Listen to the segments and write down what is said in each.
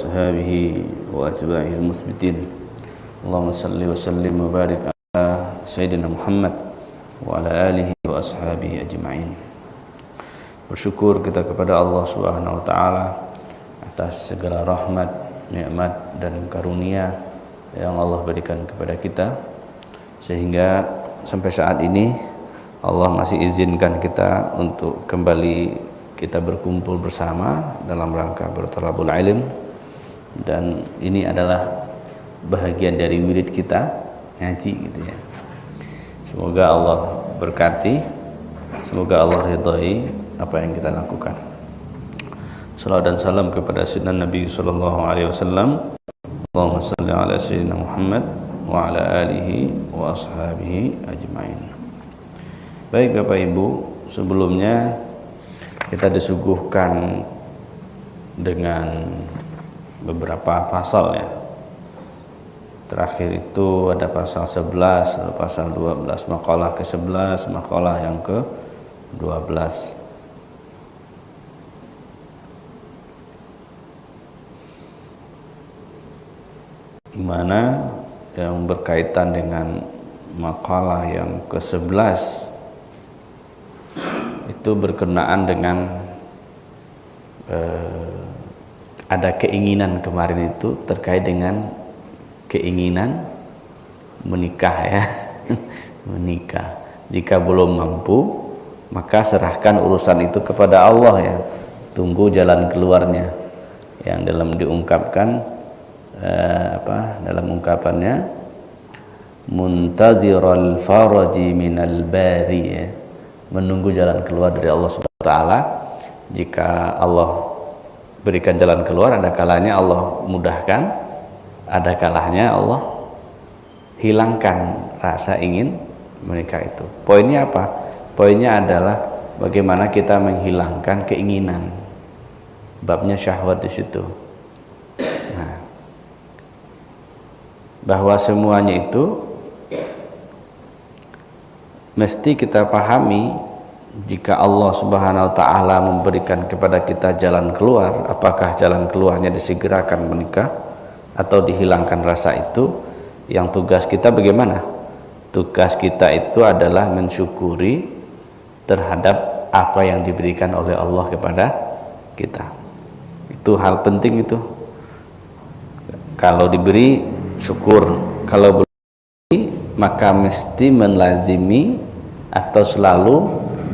وأصحابه وأتباعه المثبتين اللهم صل وسلم وبارك على سيدنا Muhammad wa ala alihi wa ashabihi ajma'in. Bersyukur kita kepada Allah Subhanahu wa taala atas segala rahmat, nikmat dan karunia yang Allah berikan kepada kita, sehingga sampai saat ini Allah masih izinkan kita untuk kembali kita berkumpul bersama dalam rangka berthalabul ilm, dan ini adalah bahagian dari wirid kita ngaji gitu ya. Semoga Allah berkati, semoga Allah ridhai apa yang kita lakukan. Salawat dan salam kepada Sayyidina Nabi sallallahu alaihi wasallam. Allahumma shalli ala Sayyidina Muhammad wa ala alihi wa ashabihi ajma'in. Baik Bapak Ibu, sebelumnya kita disuguhkan dengan beberapa pasal ya. Terakhir itu ada pasal 11, pasal 12, makalah ke-11, makalah yang ke-12. Di mana yang berkaitan dengan makalah yang ke-11 itu berkenaan dengan ada keinginan kemarin itu terkait dengan keinginan menikah ya. Menikah. Jika belum mampu, maka serahkan urusan itu kepada Allah ya. Tunggu jalan keluarnya. Yang dalam diungkapkan dalam ungkapannya muntaziral faraji minal bari ya. Menunggu jalan keluar dari Allah Subhanahu wa taala. Jika Allah berikan jalan keluar, ada kalanya Allah mudahkan, ada kalanya Allah hilangkan rasa ingin menikah itu. Poinnya apa? Poinnya adalah bagaimana kita menghilangkan keinginan. Babnya syahwat di situ. Nah, bahwa semuanya itu mesti kita pahami. Jika Allah Subhanahu wa taala memberikan kepada kita jalan keluar, apakah jalan keluarnya disegerakan menikah atau dihilangkan rasa itu? Yang tugas kita bagaimana? Tugas kita itu adalah mensyukuri terhadap apa yang diberikan oleh Allah kepada kita. Itu hal penting itu. Kalau diberi syukur, kalau belum diberi maka mesti melazimi atau selalu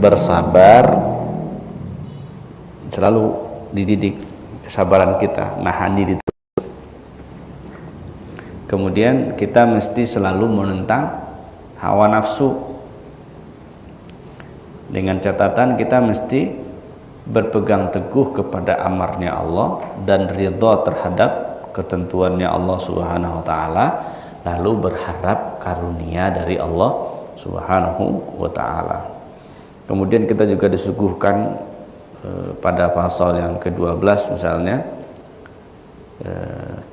bersabar, selalu dididik kesabaran kita, nahan diri. Kemudian kita mesti selalu menentang hawa nafsu, dengan catatan kita mesti berpegang teguh kepada amarnya Allah dan ridha terhadap ketentuannya Allah Subhanahu wa taala, lalu berharap karunia dari Allah Subhanahu wa taala. Kemudian kita juga disuguhkan pada pasal yang ke-12 misalnya,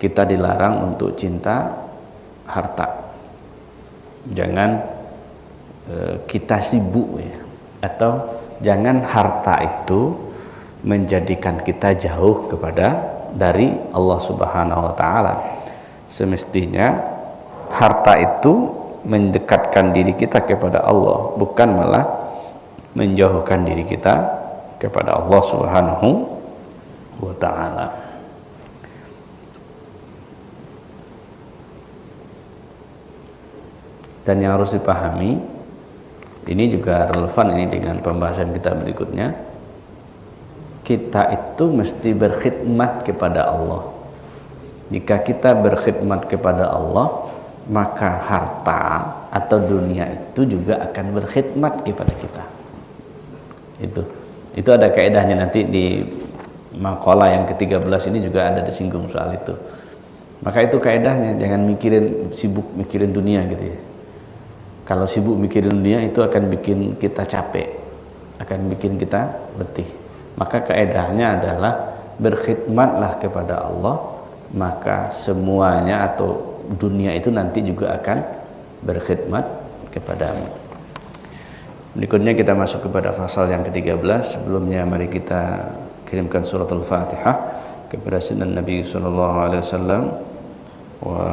kita dilarang untuk cinta harta. Jangan kita sibuk ya, atau jangan harta itu menjadikan kita jauh dari Allah Subhanahu wa taala. Semestinya harta itu mendekatkan diri kita kepada Allah, bukan malah menjauhkan diri kita kepada Allah Subhanahu wa taala. Dan yang harus dipahami, ini juga relevan ini dengan pembahasan kita berikutnya. Kita itu mesti berkhidmat kepada Allah. Jika kita berkhidmat kepada Allah, maka harta atau dunia itu juga akan berkhidmat kepada kita. Itu ada kaedahnya, nanti di makalah yang ke-13 ini juga ada disinggung soal itu. Maka itu kaedahnya, jangan sibuk mikirin dunia gitu ya. Kalau sibuk mikirin dunia itu akan bikin kita capek, akan bikin kita letih. Maka kaedahnya adalah berkhidmatlah kepada Allah, maka semuanya atau dunia itu nanti juga akan berkhidmat kepadamu. Berikutnya kita masuk kepada pasal yang ke-13. Sebelumnya mari kita kirimkan surat Al-Fatihah. kepada Sayyidina Nabi sallallahu alaihi wasallam wa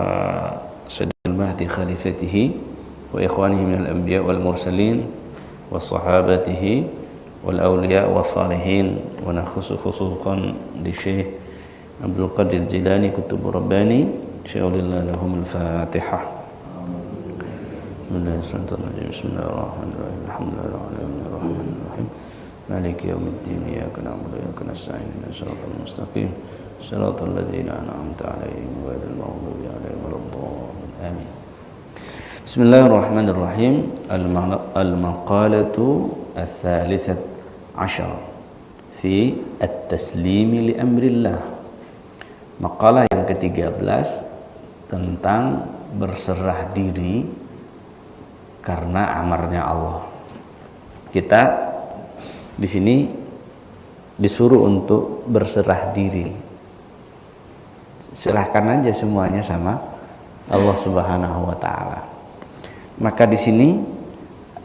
Sayyidil Mahdi khalifatihi wa ikhwanihi minal anbiya wal mursalin wa sahabatihi wal awliya wa salihin wa nakhusu khususan di Syekh Abdul Qadir Jilani Kutub Rabbani sya'ulillah lahumul Fatihah. Bismillahirrahmanirrahim. Alhamdulillahirrahmanirrahim. Maliki yaumiddin. Iyyaka na'budu wa iyyaka nasta'in. Ihdinas siratal mustaqim. Siratal ladzina an'amta 'alaihim ghairil maghdubi 'alaihim waladdallin. Amin. Bismillahirrahmanirrahim. Al-maqalatu ats-tsalisah 'ashar fi at-taslimi li amrillah. Makalah yang ke-13 tentang berserah diri karena amarnya Allah. Kita di sini disuruh untuk berserah diri. Serahkan aja semuanya sama Allah Subhanahu wa taala. Maka di sini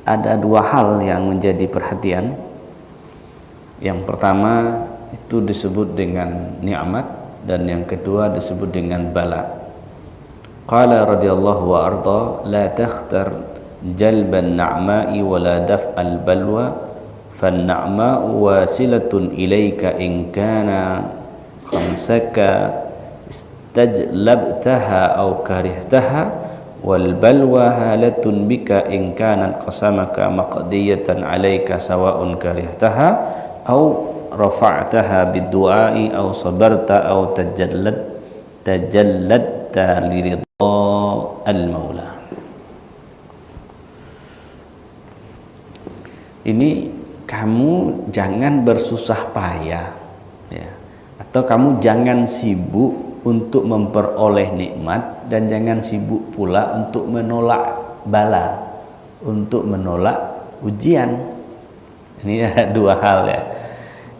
ada dua hal yang menjadi perhatian. Yang pertama itu disebut dengan nikmat dan yang kedua disebut dengan bala. Qala radhiyallahu wa arda la takhtar jalban na'ma'i wa la daf'al balwa fan na'ma'u wasilatun ilaika in kana khamsaka istajlabtaha aw karihtaha wal balwa halatun bika in kanat qasamaka maqdiyatan alayka sawa'un karihtaha aw rafa'taha bid-du'a'i aw sabarta aw tajalladta liridha al-maula. Ini kamu jangan bersusah payah ya. Atau kamu jangan sibuk untuk memperoleh nikmat dan jangan sibuk pula untuk menolak bala, untuk menolak ujian. Ini ada dua hal ya.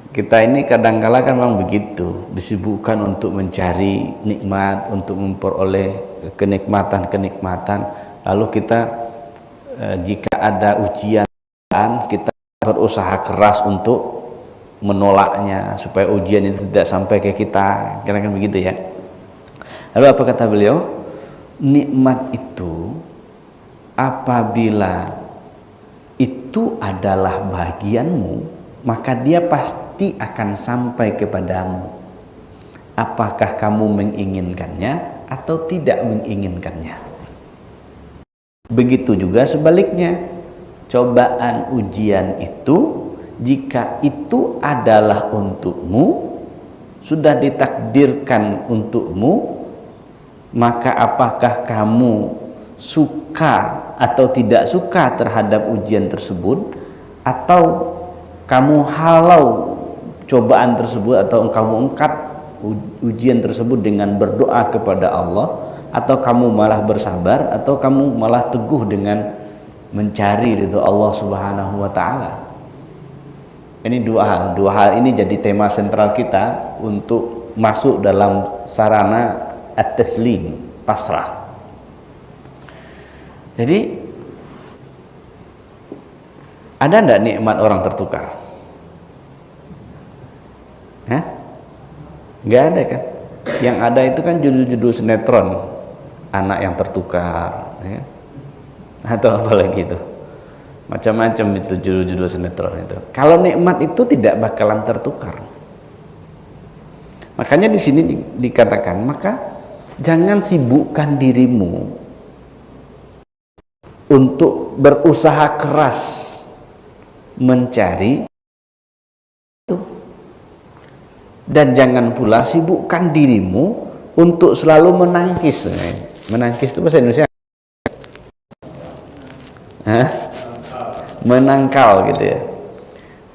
Kita ini kadang-kala kan memang begitu, disibukkan untuk mencari nikmat, untuk memperoleh kenikmatan-kenikmatan. Lalu kita jika ada ujian kita berusaha keras untuk menolaknya supaya ujian itu tidak sampai ke kita, kira-kira begitu ya. Lalu apa kata beliau? Nikmat itu apabila itu adalah bagianmu, maka dia pasti akan sampai kepadamu. Apakah kamu menginginkannya atau tidak menginginkannya? Begitu juga sebaliknya. Cobaan ujian itu jika itu adalah untukmu, sudah ditakdirkan untukmu, maka apakah kamu suka atau tidak suka terhadap ujian tersebut, atau kamu halau cobaan tersebut, atau kamu angkat ujian tersebut dengan berdoa kepada Allah, atau kamu malah bersabar, atau kamu malah teguh dengan mencari ridho Allah Subhanahu wa taala. Ini dua hal ini jadi tema sentral kita untuk masuk dalam sarana at-taslim, pasrah. Jadi ada enggak nikmat orang tertukar? Hah? Enggak ada kan? Yang ada itu kan judul-judul sinetron, anak yang tertukar ya? Atau apa lagi itu, macam-macam itu judul-judul sinetron itu. Kalau nikmat itu tidak bakalan tertukar. Makanya di sini dikatakan, maka jangan sibukkan dirimu untuk berusaha keras mencari itu, dan jangan pula sibukkan dirimu untuk selalu menangkis. Menangkis itu bahasa Indonesia menangkal gitu ya,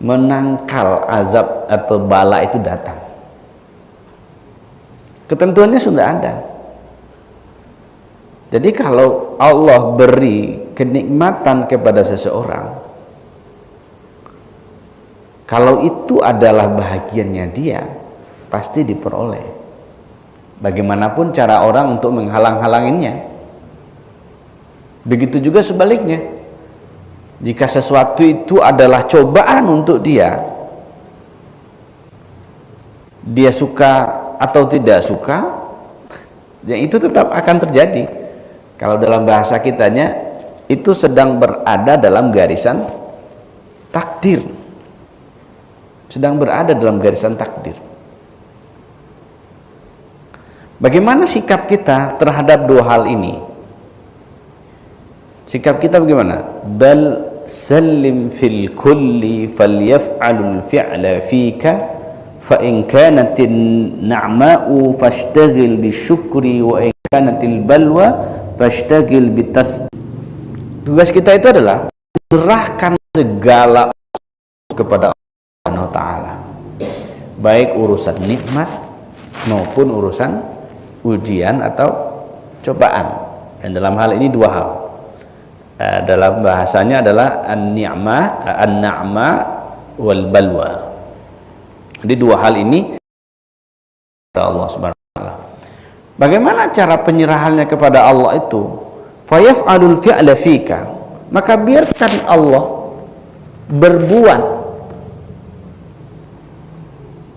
menangkal azab atau bala itu datang. Ketentuannya sudah ada. Jadi kalau Allah beri kenikmatan kepada seseorang, kalau itu adalah bahagiannya dia, pasti diperoleh. Bagaimanapun cara orang untuk menghalang-halanginya. Begitu juga sebaliknya. Jika sesuatu itu adalah cobaan untuk dia suka atau tidak suka, ya itu tetap akan terjadi. Kalau dalam bahasa kitanya itu sedang berada dalam garisan takdir, sedang berada dalam garisan takdir. Bagaimana sikap kita terhadap dua hal ini? Sikap kita bagaimana? Bal sallim fil kulli falyaf'alul fi'la fika fa in kanatin na'ma'u fashtagil bisyukri wa in kanatil balwa fashtagil bitas. Tugas kita itu adalah serahkan segala kepada Allah Ta'ala, baik urusan nikmat maupun urusan ujian atau cobaan. Dan dalam hal ini dua hal, dalam bahasanya adalah an-na'ma wal balwa. Jadi dua hal ini Allah Subhanahu wa taala. Bagaimana cara penyerahannya kepada Allah itu? Fayaf'alul fi'la fika, maka biarkan Allah berbuat.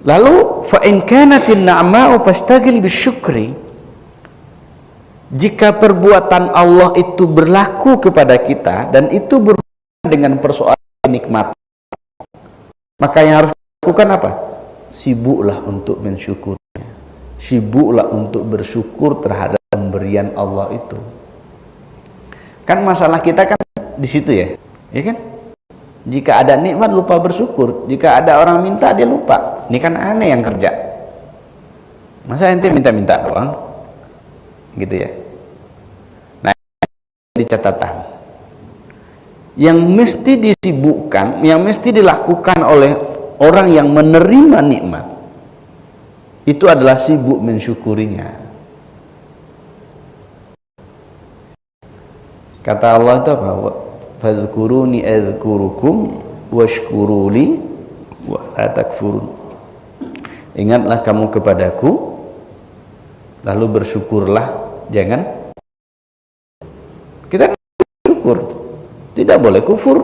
Lalu fa in kanatin na'ma'u fashtagil bisyukri, jika perbuatan Allah itu berlaku kepada kita dan itu berhubungan dengan persoalan nikmat, maka yang harus dilakukan apa? Sibuklah untuk mensyukurnya, sibuklah untuk bersyukur terhadap pemberian Allah itu. Kan masalah kita kan di situ ya, ya kan? Jika ada nikmat lupa bersyukur, jika ada orang minta dia lupa. Ini kan aneh yang kerja. Masa ente minta-minta doang? Gitu ya. Nah, di catatan yang mesti disibukkan, yang mesti dilakukan oleh orang yang menerima nikmat itu adalah sibuk mensyukurinya. Kata Allah itu apa? Fadhkuruni adzkurukum washkuruli wa la takfurun. Ingatlah kamu kepadaku, lalu bersyukurlah, jangan kita bersyukur, tidak boleh kufur.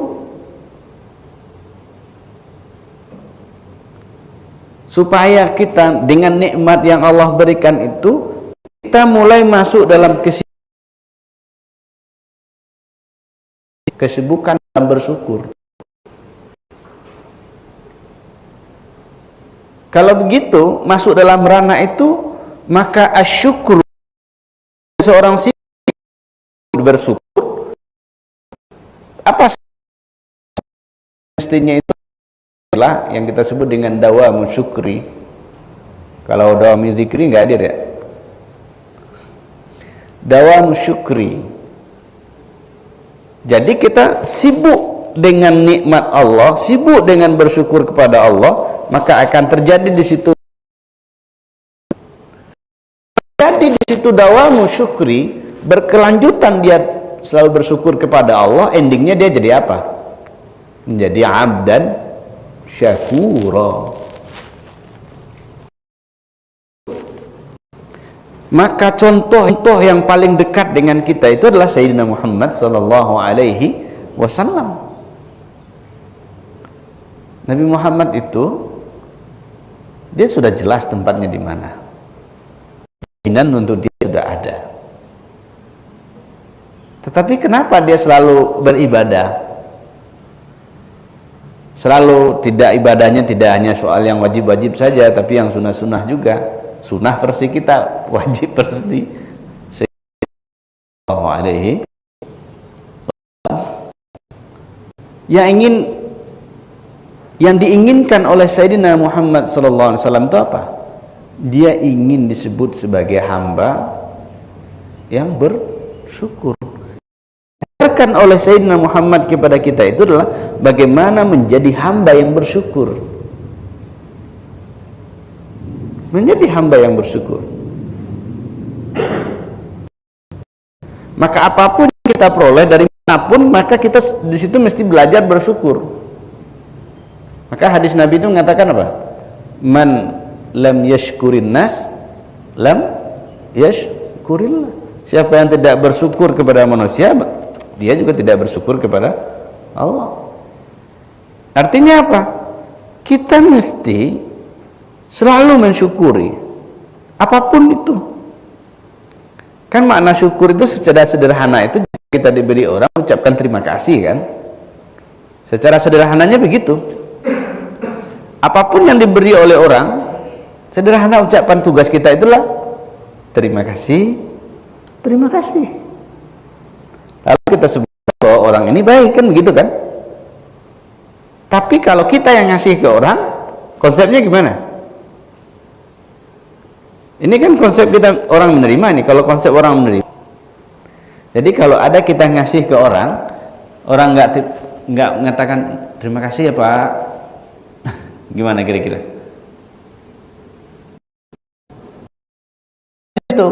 Supaya kita dengan nikmat yang Allah berikan itu, kita mulai masuk dalam kesibukan dalam bersyukur. Kalau begitu masuk dalam ranah itu, maka asyukur, seorang bersyukur apa mestinya itu adalah yang kita sebut dengan dawamu syukri. Kalau dawamu zikri nggak hadir ya. Dawamu syukri. Jadi kita sibuk dengan nikmat Allah, sibuk dengan bersyukur kepada Allah, maka akan terjadi di situ. Jadi di situ dawamu syukri, berkelanjutan dia selalu bersyukur kepada Allah, endingnya dia jadi apa? Menjadi abdan syakura. Maka contoh yang paling dekat dengan kita itu adalah Sayyidina Muhammad sallallahu alaihi wasallam. Nabi Muhammad itu dia sudah jelas tempatnya di mana. Keinginan untuk dia sudah ada. Tetapi kenapa dia selalu beribadah? Selalu tidak, ibadahnya tidak hanya soal yang wajib-wajib saja, tapi yang sunnah-sunnah juga. Sunnah versi kita, wajib versi sallallahu alaihi. Yang diinginkan oleh Sayyidina Muhammad sallallahu alaihi wasallam itu apa? Dia ingin disebut sebagai hamba yang bersyukur. Yang oleh Sayyidina Muhammad kepada kita itu adalah bagaimana menjadi hamba yang bersyukur. Menjadi hamba yang bersyukur. Maka apapun yang kita peroleh dari manapun, maka kita di situ mesti belajar bersyukur. Maka hadis Nabi itu mengatakan apa? Man lam yashkurin nas lam yashkurillah. Siapa yang tidak bersyukur kepada manusia, dia juga tidak bersyukur kepada Allah. Artinya apa? Kita mesti selalu mensyukuri apapun itu. Kan makna syukur itu secara sederhana itu kita diberi orang ucapkan terima kasih kan. Secara sederhananya begitu. Apapun yang diberi oleh orang, sederhana ucapan tugas kita itulah terima kasih, terima kasih. Lalu kita sebut bahwa orang ini baik, kan begitu kan. Tapi kalau kita yang ngasih ke orang, konsepnya gimana? Ini kan konsep kita orang menerima nih. Kalau konsep orang menerima, jadi kalau ada kita ngasih ke orang, orang nggak mengatakan terima kasih ya Pak, gimana kira-kira? Itu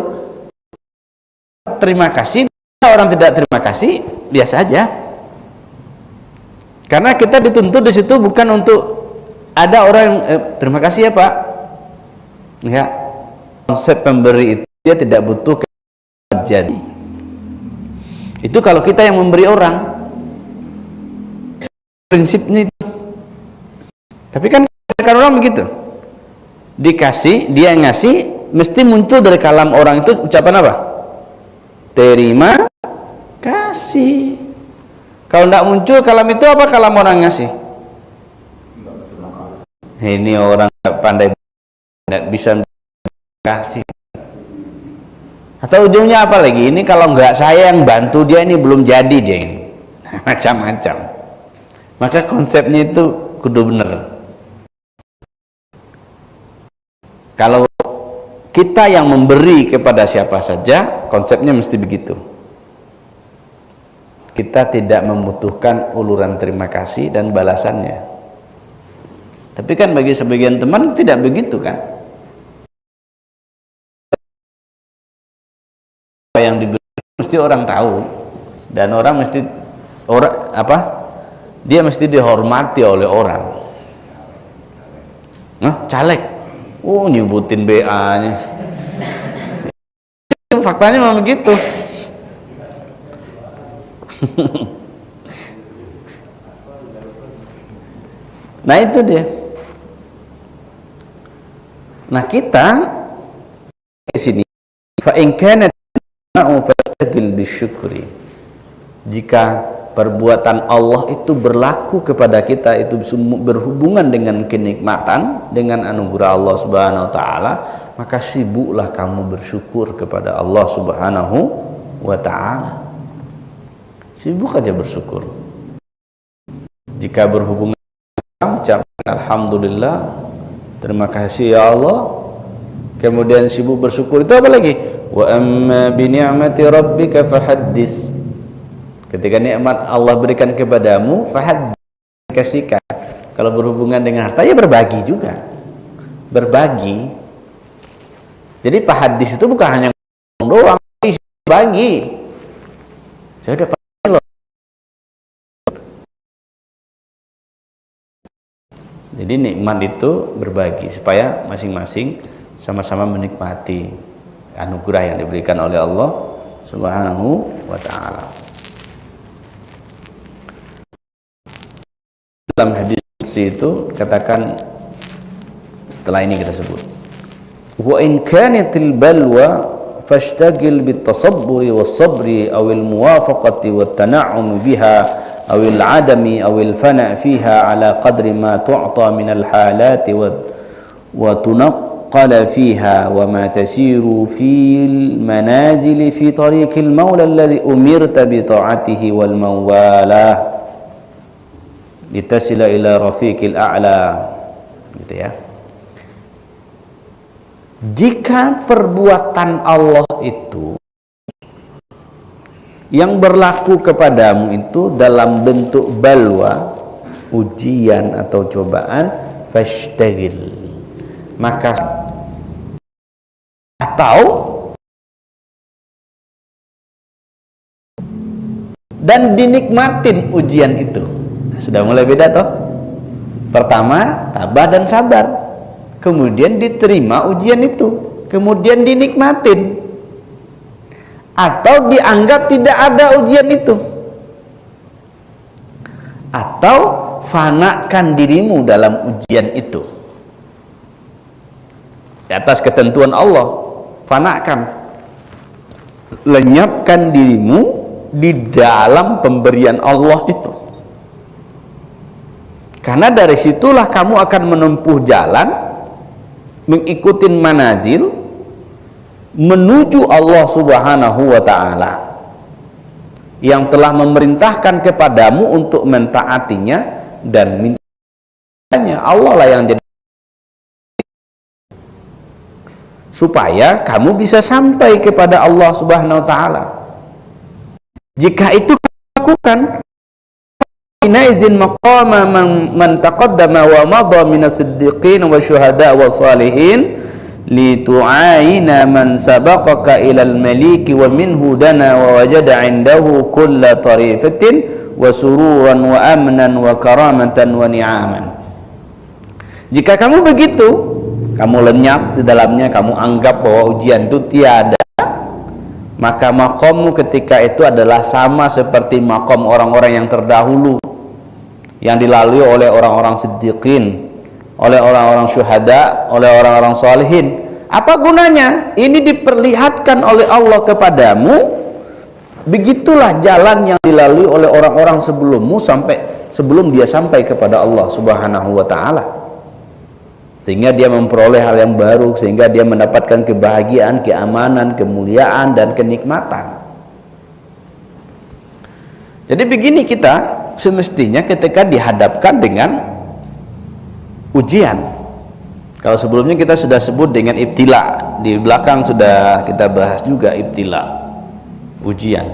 terima kasih, orang tidak terima kasih biasa aja. Karena kita dituntut di situ bukan untuk ada orang terima kasih ya Pak. Enggak. Konsep pemberi itu dia tidak butuh jadi. Itu kalau kita yang memberi orang, prinsipnya itu. Tapi kan orang begitu. Dikasih, dia ngasih, mesti muncul dari kalam orang itu ucapan apa? Terima kasih. Kalau tidak muncul kalam itu apa kalam orang ngasih? Ini orang pandai, tidak bisa kasih. Atau ujungnya apa lagi? Ini kalau nggak saya yang bantu dia, ini belum jadi dia ini. Macam-macam. Maka konsepnya itu kudu bener. Kalau kita yang memberi kepada siapa saja, konsepnya mesti begitu. Kita tidak membutuhkan uluran terima kasih dan balasannya. Tapi kan bagi sebagian teman tidak begitu kan? Apa yang diberi mesti orang tahu, dan orang mesti dia mesti dihormati oleh orang. Caleg, nyebutin BA-nya. Faktanya memang begitu. Nah itu dia. Nah kita di sini fa in kana fastaqil bisyukri. Jika perbuatan Allah itu berlaku kepada kita, itu berhubungan dengan kenikmatan, dengan anugerah Allah Subhanahu wa taala, maka sibuklah kamu bersyukur kepada Allah Subhanahu wa taala. Sibuk aja bersyukur. Jika berhubungan, ucapkan alhamdulillah, terima kasih ya Allah. Kemudian sibuk bersyukur, itu apa lagi? Wa amma bi ni'mati rabbika fahaddits. Ketika nikmat Allah berikan kepadamu, fahaddits, kasihkan. Kalau berhubungan dengan harta, ya berbagi juga. Berbagi. Jadi fahaddits itu bukan hanya doang, bagi. Saya udah jadi nikmat itu berbagi supaya masing-masing sama-sama menikmati anugerah yang diberikan oleh Allah Subhanahu wa taala. Dalam hadis itu katakan, setelah ini kita sebut, wa in kanatil balwa fashtagil bitasabburi was-sabri awil muwafaqati wat-tana'um biha awil adami awil fana' fiha ala qadri ma tu'ta minal halati wa tunaqqala fiha wa ma tasiru fil manazili fi tariqil maula alladhi umirta bi ta'atihi wal mawalah litasila ila rafiqil a'la, gitu ya. Jika perbuatan Allah itu yang berlaku kepadamu itu dalam bentuk balwa, ujian atau cobaan, fashtagil, maka atau dan dinikmatin ujian itu. Sudah mulai beda toh. Pertama tabah dan sabar, kemudian diterima ujian itu, kemudian dinikmatin, atau dianggap tidak ada ujian itu, atau fanakan dirimu dalam ujian itu. di atas ketentuan Allah. Fanakan, lenyapkan dirimu di dalam pemberian Allah itu, karena dari situlah kamu akan menempuh jalan, mengikuti manazil menuju Allah Subhanahu wa ta'ala yang telah memerintahkan kepadamu untuk mentaatinya dan mintanya. Allah lah yang jadi, supaya kamu bisa sampai kepada Allah Subhanahu wa ta'ala. Jika itu kamu lakukan, inaizin maqama man taqaddama wa madha minas siddiqin wa syuhada wa salihin litu'aina man sabaqaka ilal maliki wa minhu dana wa wajada indahu kulla tarifatin wa sururan wa amnan wa karamatan wa ni'aman. Jika kamu begitu, kamu lenyap di dalamnya, kamu anggap bahwa ujian itu tiada, maka makommu ketika itu adalah sama seperti makom orang-orang yang terdahulu, yang dilalui oleh orang-orang siddiqin, oleh orang-orang syuhada, oleh orang-orang salihin. Apa gunanya? Ini diperlihatkan oleh Allah kepadamu, begitulah jalan yang dilalui oleh orang-orang sebelummu sebelum dia sampai kepada Allah Subhanahu wa ta'ala, sehingga dia memperoleh hal yang baru, sehingga dia mendapatkan kebahagiaan, keamanan, kemuliaan, dan kenikmatan. Jadi begini, kita semestinya ketika dihadapkan dengan ujian, kalau sebelumnya kita sudah sebut dengan ibtila, di belakang sudah kita bahas juga ibtila, ujian.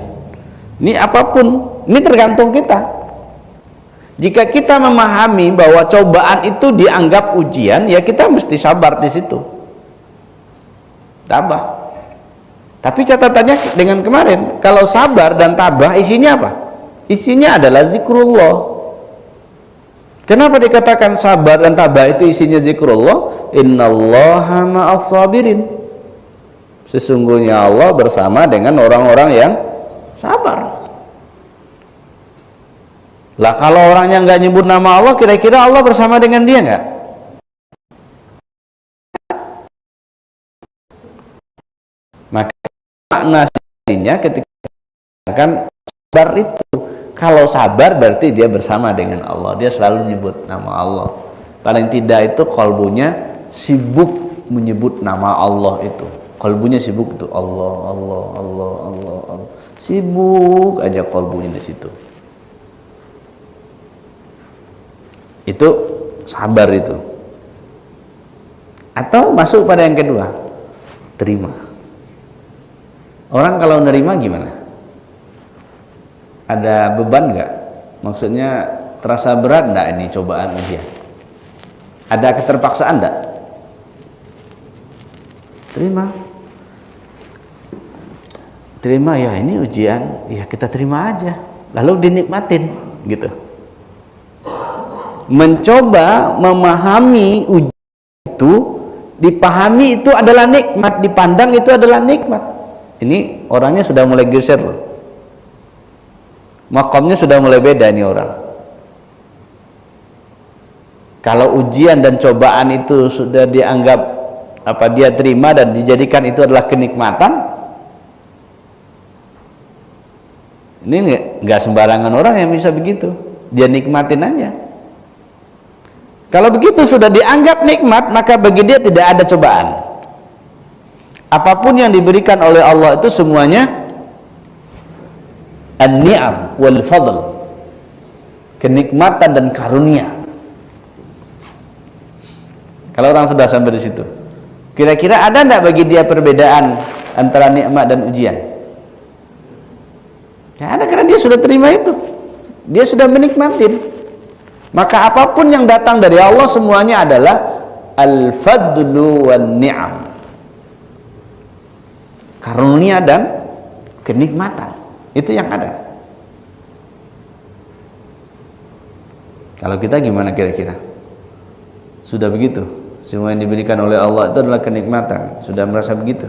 Ini apapun, ini tergantung kita. Jika kita memahami bahwa cobaan itu dianggap ujian, ya kita mesti sabar di situ, tabah. Tapi catatannya dengan kemarin, kalau sabar dan tabah isinya apa? Isinya adalah zikrullah. Kenapa dikatakan sabar dan tabah itu isinya zikrullah? Innallaha ma'as sabirin. Sesungguhnya Allah bersama dengan orang-orang yang sabar. Lah kalau orangnya nggak nyebut nama Allah, kira-kira Allah bersama dengan dia nggak? Maka makna aslinya ketika kan sabar itu, kalau sabar berarti dia bersama dengan Allah, dia selalu nyebut nama Allah. Paling tidak itu kalbunya sibuk menyebut nama Allah itu, kalbunya sibuk tuh Allah, Allah, Allah, Allah, Allah. Sibuk aja kalbunya di situ. Itu sabar itu. Atau masuk pada yang kedua, terima. Orang kalau nerima gimana? Ada beban nggak? Maksudnya terasa berat nggak ini cobaan ujian? Ada keterpaksaan nggak? Terima. Terima, ya ini ujian, ya kita terima aja. Lalu dinikmatin gitu. Mencoba memahami ujian itu, dipahami itu adalah nikmat, dipandang itu adalah nikmat. Ini orangnya sudah mulai geser loh, makamnya sudah mulai beda nih orang. Kalau ujian dan cobaan itu sudah dianggap dia terima dan dijadikan itu adalah kenikmatan, ini nggak sembarangan orang yang bisa begitu, dia nikmatin aja. Kalau begitu sudah dianggap nikmat, maka bagi dia tidak ada cobaan. Apapun yang diberikan oleh Allah itu semuanya an-ni'am wal fadl, kenikmatan dan karunia. Kalau orang sudah sampai di situ, kira-kira ada enggak bagi dia perbedaan antara nikmat dan ujian? Ya ada, karena dia sudah terima itu, dia sudah menikmatin. Maka apapun yang datang dari Allah semuanya adalah al-fadlu wan ni'am, karunia dan kenikmatan. Itu yang ada. Kalau kita gimana kira-kira? Sudah begitu? Semua yang diberikan oleh Allah itu adalah kenikmatan. Sudah merasa begitu?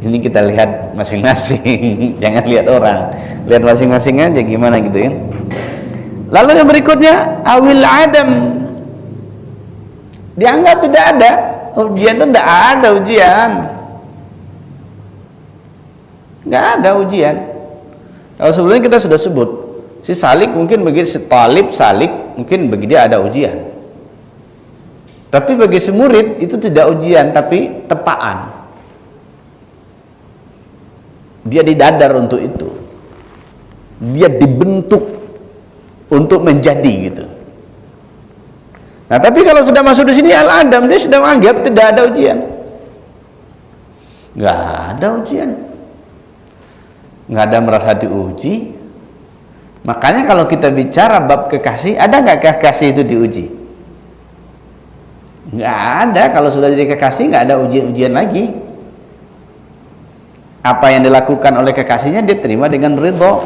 Ini kita lihat masing-masing. Jangan lihat orang, lihat masing-masing aja gimana gitu ya. Lalu yang berikutnya, awil adam, Dianggap tidak ada ujian. Itu tidak ada ujian, nggak ada ujian. Kalau sebelumnya kita sudah sebut, si salik mungkin bagi si talib salik mungkin bagi dia ada ujian, tapi bagi si murid itu tidak ujian tapi tepaan. Dia didadar untuk itu, dia dibentuk untuk menjadi gitu. Nah, tapi kalau sudah masuk di sini al-adam, dia sudah menganggap tidak ada ujian. Nggak ada ujian, nggak ada merasa diuji. Makanya kalau kita bicara bab kekasih, ada nggak kekasih itu diuji? Nggak ada. Kalau sudah jadi kekasih nggak ada ujian-ujian lagi. Apa yang dilakukan oleh kekasihnya dia terima dengan ridho.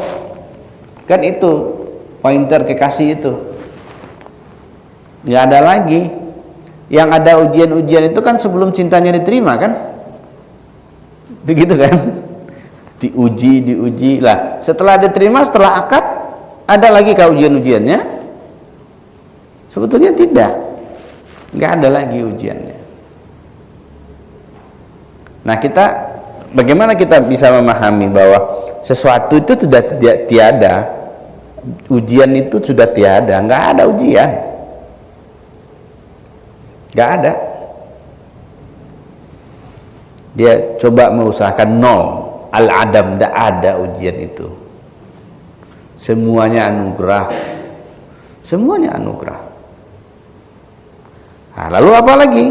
Kan itu pointer kekasih itu. Nggak ada lagi. Yang ada ujian-ujian itu kan sebelum cintanya diterima kan? Begitu kan? Diuji lah. Setelah diterima, setelah akad, ada lagi kah ujian-ujiannya? Sebetulnya tidak. Nggak ada lagi ujiannya. Nah, bagaimana kita bisa memahami bahwa sesuatu itu sudah tiada, ujian itu sudah tiada, nggak ada ujian, nggak ada. Dia coba mengusahakan nol, al-adam, tidak ada ujian itu. Semuanya anugerah, semuanya anugerah. Nah, lalu apa lagi?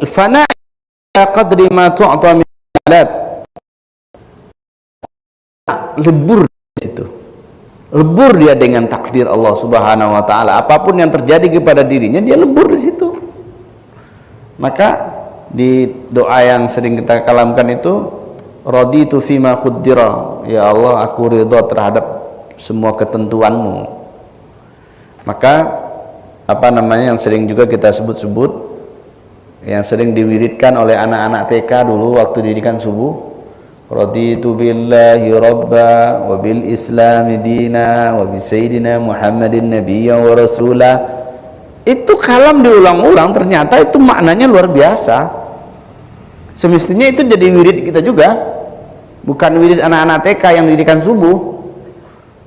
Al-fana qadri ma tu'ta min alat. Lebur di situ. Lebur dia dengan takdir Allah Subhanahu wa taala. Apapun yang terjadi kepada dirinya, dia lebur di situ. Maka di doa yang sering kita kalamkan itu, raditu fima qaddara, ya Allah aku ridha terhadap semua ketentuanmu. Maka yang sering juga kita sebut-sebut, yang sering diwiridkan oleh anak-anak TK dulu waktu didikan subuh, raditu billahi rabba wa bil islami dina wa bi sayyidina Muhammadin nabiyya wa rasula. Itu kalam diulang-ulang, ternyata itu maknanya luar biasa. Semestinya itu jadi wirid kita juga, bukan wirid anak-anak TK yang didikan subuh.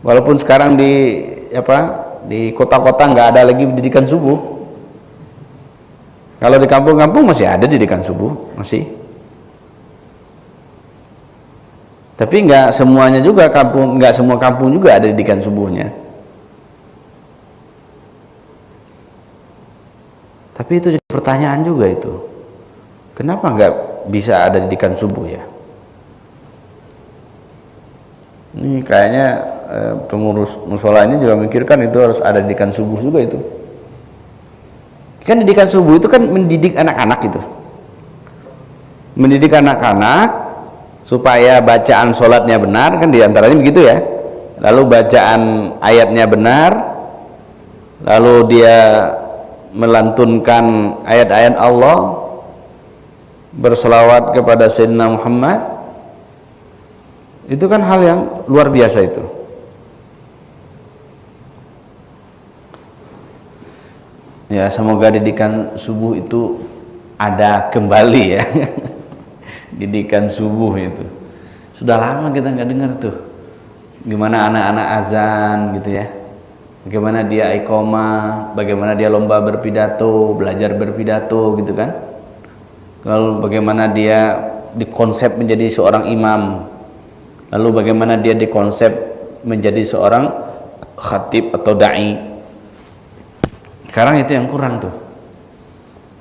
Walaupun sekarang di kota-kota nggak ada lagi didikan subuh. Kalau di kampung-kampung masih ada didikan subuh, masih. Tapi nggak semuanya juga nggak semua kampung juga ada didikan subuhnya. Tapi itu jadi pertanyaan juga itu. Kenapa nggak bisa ada didikan subuh ya? Ini kayaknya pengurus musola ini juga memikirkan itu harus ada didikan subuh juga itu. Kan didikan subuh itu kan mendidik anak-anak itu. Mendidik anak-anak supaya bacaan sholatnya benar, kan diantaranya begitu ya. Lalu bacaan ayatnya benar, lalu dia melantunkan ayat-ayat Allah, berselawat kepada Sayyidina Muhammad. Itu kan hal yang luar biasa itu. Ya, semoga didikan subuh itu ada kembali ya. Didikan subuh itu sudah lama kita nggak dengar tuh. Gimana anak-anak azan gitu ya, bagaimana dia iqomah, bagaimana dia lomba berpidato, belajar berpidato gitu kan. Lalu bagaimana dia dikonsep menjadi seorang imam, lalu bagaimana dia dikonsep menjadi seorang khatib atau da'i. Sekarang itu yang kurang tuh.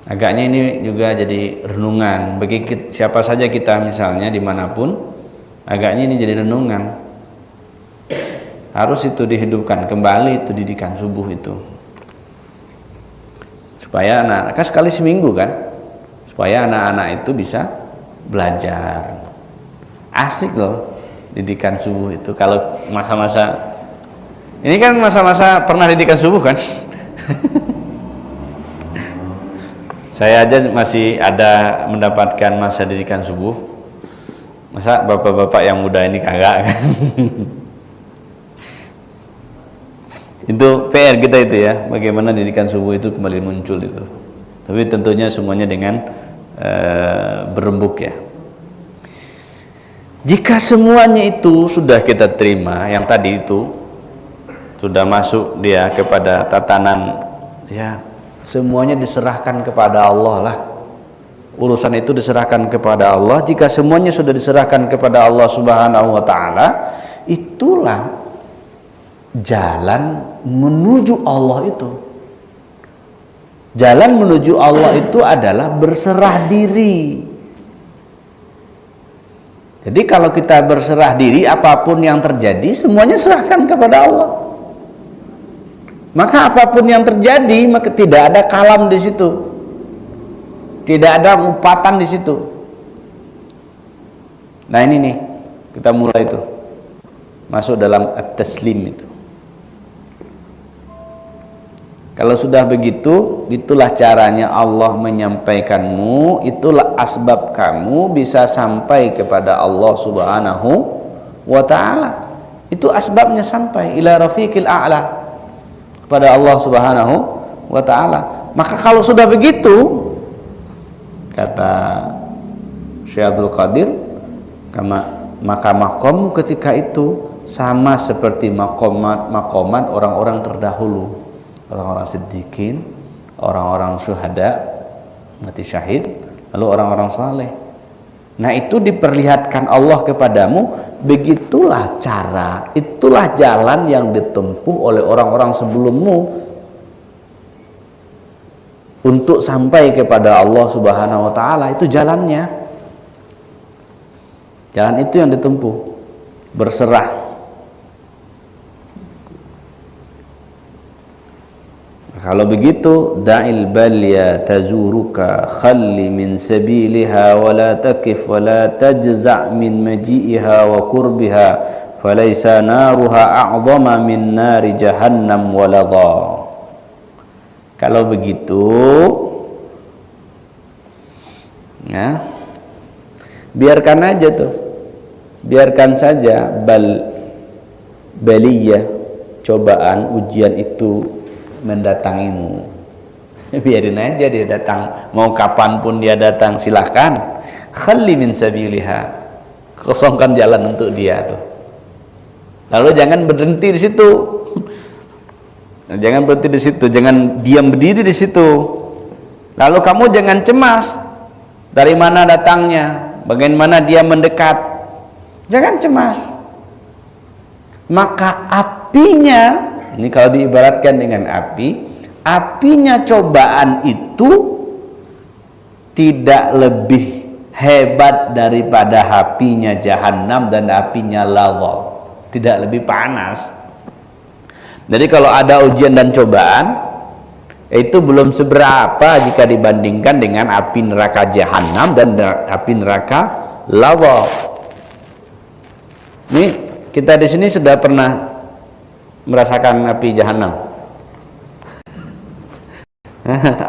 Agaknya ini juga jadi renungan bagi siapa saja kita misalnya dimanapun. Agaknya ini jadi renungan. Harus itu dihidupkan kembali, itu didikan subuh itu. Supaya anak-anak kan sekali seminggu kan, supaya anak-anak itu bisa belajar. Asik loh didikan subuh itu. Kalau masa-masa ini kan masa-masa pernah didikan subuh kan. Saya aja masih ada mendapatkan masa didikan subuh. Masa bapak-bapak yang muda ini kagak kan? Itu PR kita itu ya, bagaimana didikan subuh itu kembali muncul itu. Tapi tentunya semuanya dengan berembuk ya. Jika semuanya itu sudah kita terima, yang tadi itu sudah masuk dia kepada tatanan ya, semuanya diserahkan kepada Allah lah. Urusan itu diserahkan kepada Allah. Jika semuanya sudah diserahkan kepada Allah Subhanahu wa taala, itulah jalan menuju Allah itu. Jalan menuju Allah itu adalah berserah diri. Jadi kalau kita berserah diri, apapun yang terjadi semuanya serahkan kepada Allah. Maka apapun yang terjadi, maka tidak ada kalam di situ. Tidak ada upatan di situ. Nah ini nih, kita mulai itu. Masuk dalam at-taslim itu. Kalau sudah begitu, itulah caranya Allah menyampaikanmu, itulah asbab kamu bisa sampai kepada Allah Subhanahu wa ta'ala. Itu asbabnya sampai ila rafiqil a'la, kepada Allah Subhanahu wa ta'ala. Maka kalau sudah begitu, kata Syekh Abdul Qadir, maka makommu ketika itu sama seperti makomat orang-orang terdahulu, orang-orang siddiqin, orang-orang syuhada, mati syahid, lalu orang-orang saleh. Nah itu diperlihatkan Allah kepadamu, begitulah cara, itulah jalan yang ditempuh oleh orang-orang sebelummu untuk sampai kepada Allah Subhanahu wa ta'ala. Itu jalannya, jalan itu yang ditempuh, berserah. Kalau begitu, da'il balya tazuruka khalli min sabiliha wa la takif wa la tajza' min maji'iha wa kurbiha falaysa naruha a'zama min nari jahannam waladha. Kalau begitu ya, biarkan aja tuh, biarkan saja baliyah, cobaan, ujian itu mendatangimu. Biarin aja dia datang, mau kapanpun dia datang, silahkan. Khalli min sabiliha, kosongkan jalan untuk dia tuh. Lalu jangan berhenti di situ, jangan berhenti di situ, jangan diam berdiri di situ. Lalu kamu jangan cemas dari mana datangnya, bagaimana dia mendekat, jangan cemas. Maka apinya, ini kalau diibaratkan dengan api, apinya cobaan itu tidak lebih hebat daripada apinya jahanam dan apinya ladha, tidak lebih panas. Jadi kalau ada ujian dan cobaan, itu belum seberapa jika dibandingkan dengan api neraka jahanam dan api neraka ladha. Ini kita di sini sudah pernah merasakan api jahanam,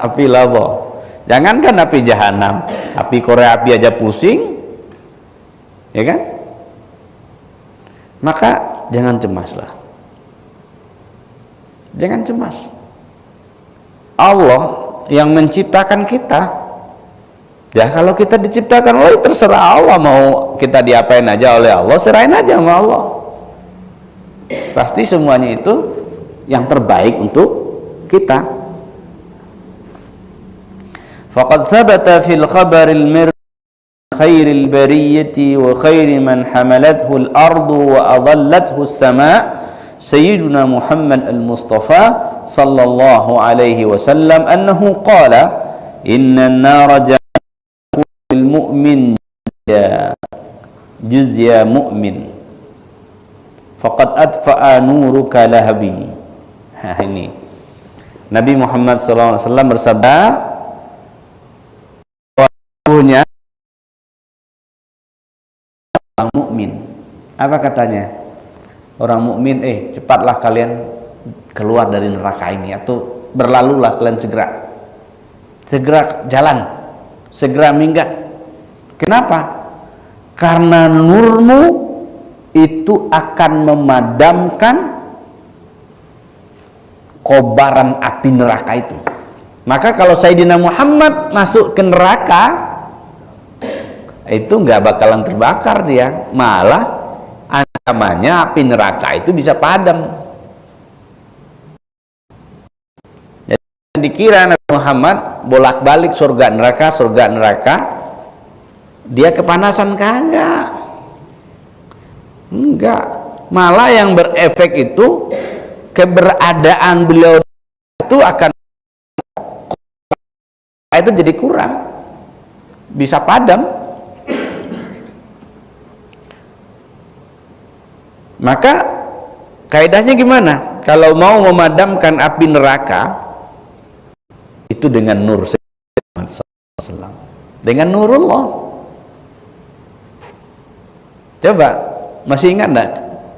api ladha. Jangankan api jahanam, api Korea api aja pusing, ya kan? Maka jangan cemaslah, jangan cemas. Allah yang menciptakan kita. Ya kalau kita diciptakan, oh terserah Allah, mau kita diapain aja oleh Allah, serahin aja sama Allah. Pasti semuanya itu yang terbaik untuk kita. Faqad thabata fil khabaril mir khairil bariyati wa khairi man hamalathu al-ardu wa adallathu as-sama' sayyiduna Muhammad al-Mustafa sallallahu alaihi wasallam annahu qala inna an-nara ja'alul mu'min juzya mu'min faqad adfa'a nuruka lahabi. Nah, ini Nabi Muhammad SAW bersabda, punya orang mukmin. Apa katanya? Orang mukmin, cepatlah kalian keluar dari neraka ini, atau berlalulah kalian segera jalan, segera minggat. Kenapa? Karena nurmu itu akan memadamkan kobaran api neraka itu. Maka kalau Sayyidina Muhammad masuk ke neraka, itu nggak bakalan terbakar dia, malah ancamannya api neraka itu bisa padam. Jadi dikira Nabi Muhammad bolak-balik surga neraka, dia kepanasan, kagak, enggak, malah yang berefek itu keberadaan beliau itu akan itu jadi kurang, bisa padam. Maka kaidahnya gimana? Kalau mau memadamkan api neraka itu dengan nur SAW, dengan nurullah. Coba masih ingat enggak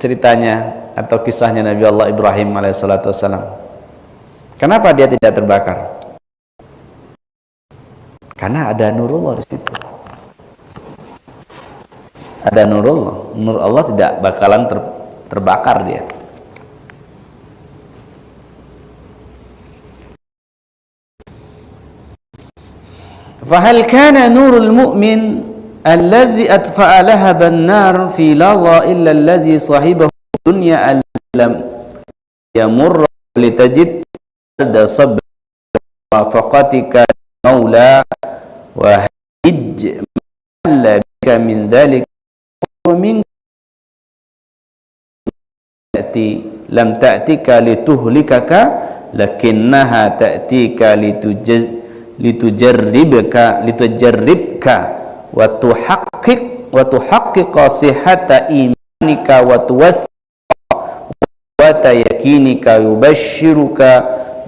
ceritanya atau kisahnya Nabi Allah Ibrahim alaihissalam? Kenapa dia tidak terbakar? Karena ada nurullah di situ. Ada nurullah, nur Allah tidak bakalan terbakar dia. Fahal kana nurul mu'min alladhi atfa'a lahaban nar fi ladha illa alladhi sahibahu dunya alam yamurra litajid da sabr wafaqatika maula wa hij alla bika min dhalik min lam ta'tika lituhlikaka lakinnaha ta'tika litujarribka wa tuhaqqiqa sihhata imanika wa yakinika yubashshiruka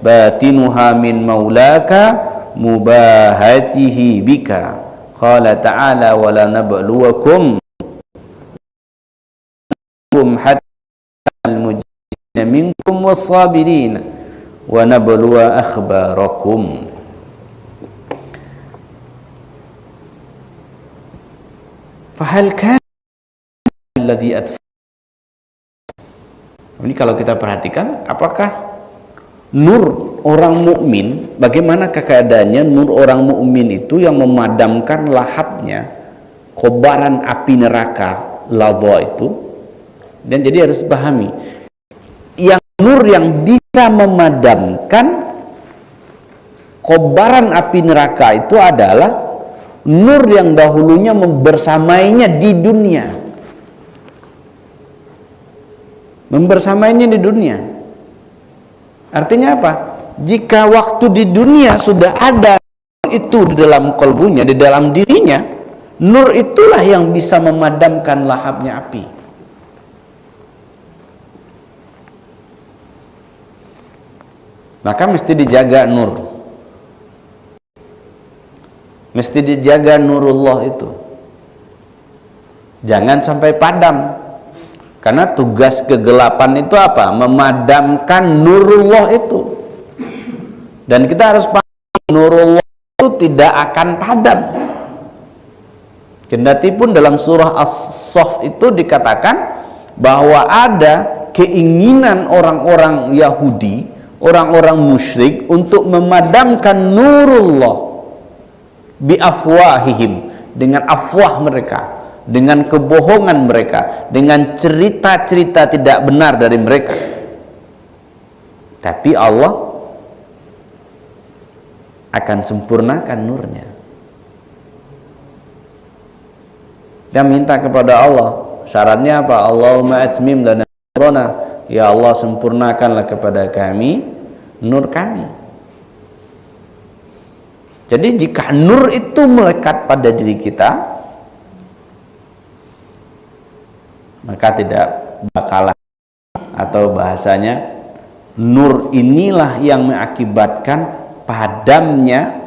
batinuha min maulaka mubahatihi bika. Qala ta'ala wa la nabluwakum hatta al-mujahidina minkum was-sabirin wa nabluwa akhbarakum. Fahal kana alladhi atfa. Ini kalau kita perhatikan, apakah nur orang mukmin, bagaimana keadaannya nur orang mukmin itu yang memadamkan lahapnya kobaran api neraka ladha itu. Dan jadi harus pahami, yang nur yang bisa memadamkan kobaran api neraka itu adalah nur yang dahulunya membersamainya di dunia. Membersamainya di dunia. Artinya apa? Jika waktu di dunia sudah ada itu di dalam kalbunya, di dalam dirinya, nur itulah yang bisa memadamkan lahapnya api. Maka mesti dijaga nur. Mesti dijaga nurullah itu. Jangan sampai padam. Karena tugas kegelapan itu apa? Memadamkan nurullah itu. Dan kita harus paham nurullah itu tidak akan padam. Kendati pun dalam surah As-Saff itu dikatakan bahwa ada keinginan orang-orang Yahudi, orang-orang musyrik untuk memadamkan nurullah biafwahihim, dengan afwah mereka, dengan kebohongan mereka, dengan cerita-cerita tidak benar dari mereka. Tapi Allah akan sempurnakan nurnya. Kita minta kepada Allah, syaratnya apa? Allahumma atmim lana nurana, ya Allah sempurnakanlah kepada kami nur kami. Jadi jika nur itu melekat pada diri kita, maka tidak bakalan, atau bahasanya nur inilah yang mengakibatkan padamnya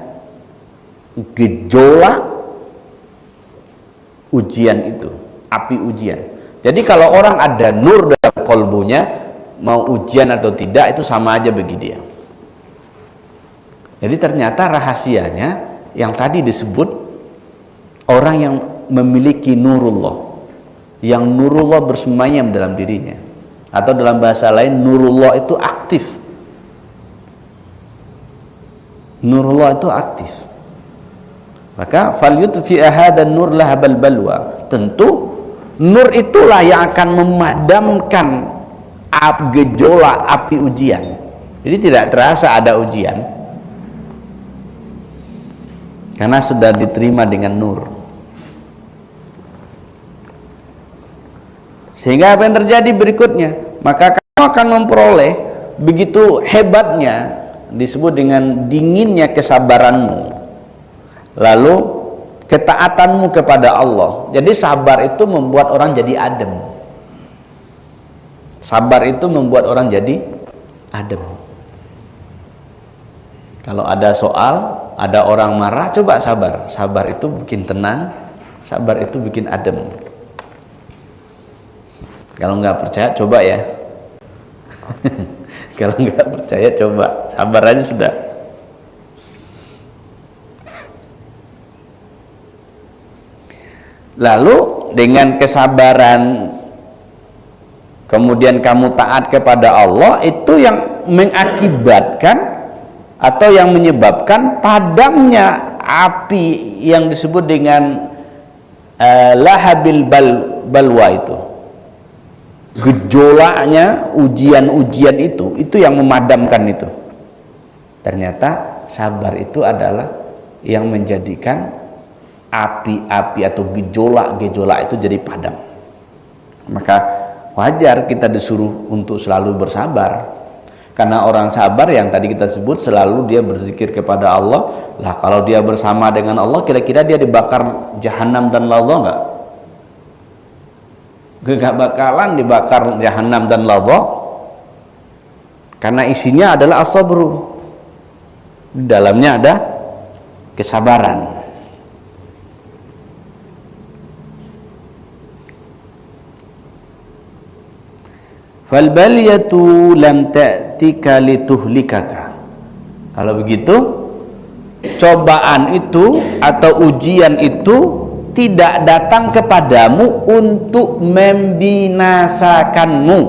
gejolak ujian itu, api ujian. Jadi kalau orang ada nur dalam kolbunya, mau ujian atau tidak itu sama aja bagi dia. Jadi ternyata rahasianya yang tadi disebut, orang yang memiliki nurullah, yang nurullah bersemayam dalam dirinya, atau dalam bahasa lain nurullah itu aktif Nurullah itu aktif. Maka falyutfi hadan nur lahabal balwa. Tentu nur itulah yang akan memadamkan gejolak api ujian. Jadi tidak terasa ada ujian karena sudah diterima dengan nur. Sehingga apa yang terjadi berikutnya? Maka kamu akan memperoleh begitu hebatnya, disebut dengan dinginnya kesabaranmu, lalu ketaatanmu kepada Allah. Jadi sabar itu membuat orang jadi adem. Sabar itu membuat orang jadi adem. Kalau ada soal, ada orang marah, coba sabar. Sabar itu bikin tenang, sabar itu bikin adem. Kalau nggak percaya, coba ya. Kalau nggak percaya, coba. Sabar aja sudah. Lalu dengan kesabaran, kemudian kamu taat kepada Allah, itu yang mengakibatkan atau yang menyebabkan padamnya api yang disebut dengan lahabil balwa itu. Gejolaknya ujian-ujian itu yang memadamkan itu. Ternyata sabar itu adalah yang menjadikan api-api atau gejolak-gejolak itu jadi padam. Maka wajar kita disuruh untuk selalu bersabar. Karena orang sabar yang tadi kita sebut selalu dia berzikir kepada Allah. Lah kalau dia bersama dengan Allah, kira-kira dia dibakar jahanam dan ladha enggak? Enggak bakalan dibakar jahanam dan ladha. Karena isinya adalah as-sabru. Di dalamnya ada kesabaran. Fal baliyatu lam ta'tika lituhlikaka. Kalau begitu, cobaan itu atau ujian itu tidak datang kepadamu untuk membinasakanmu,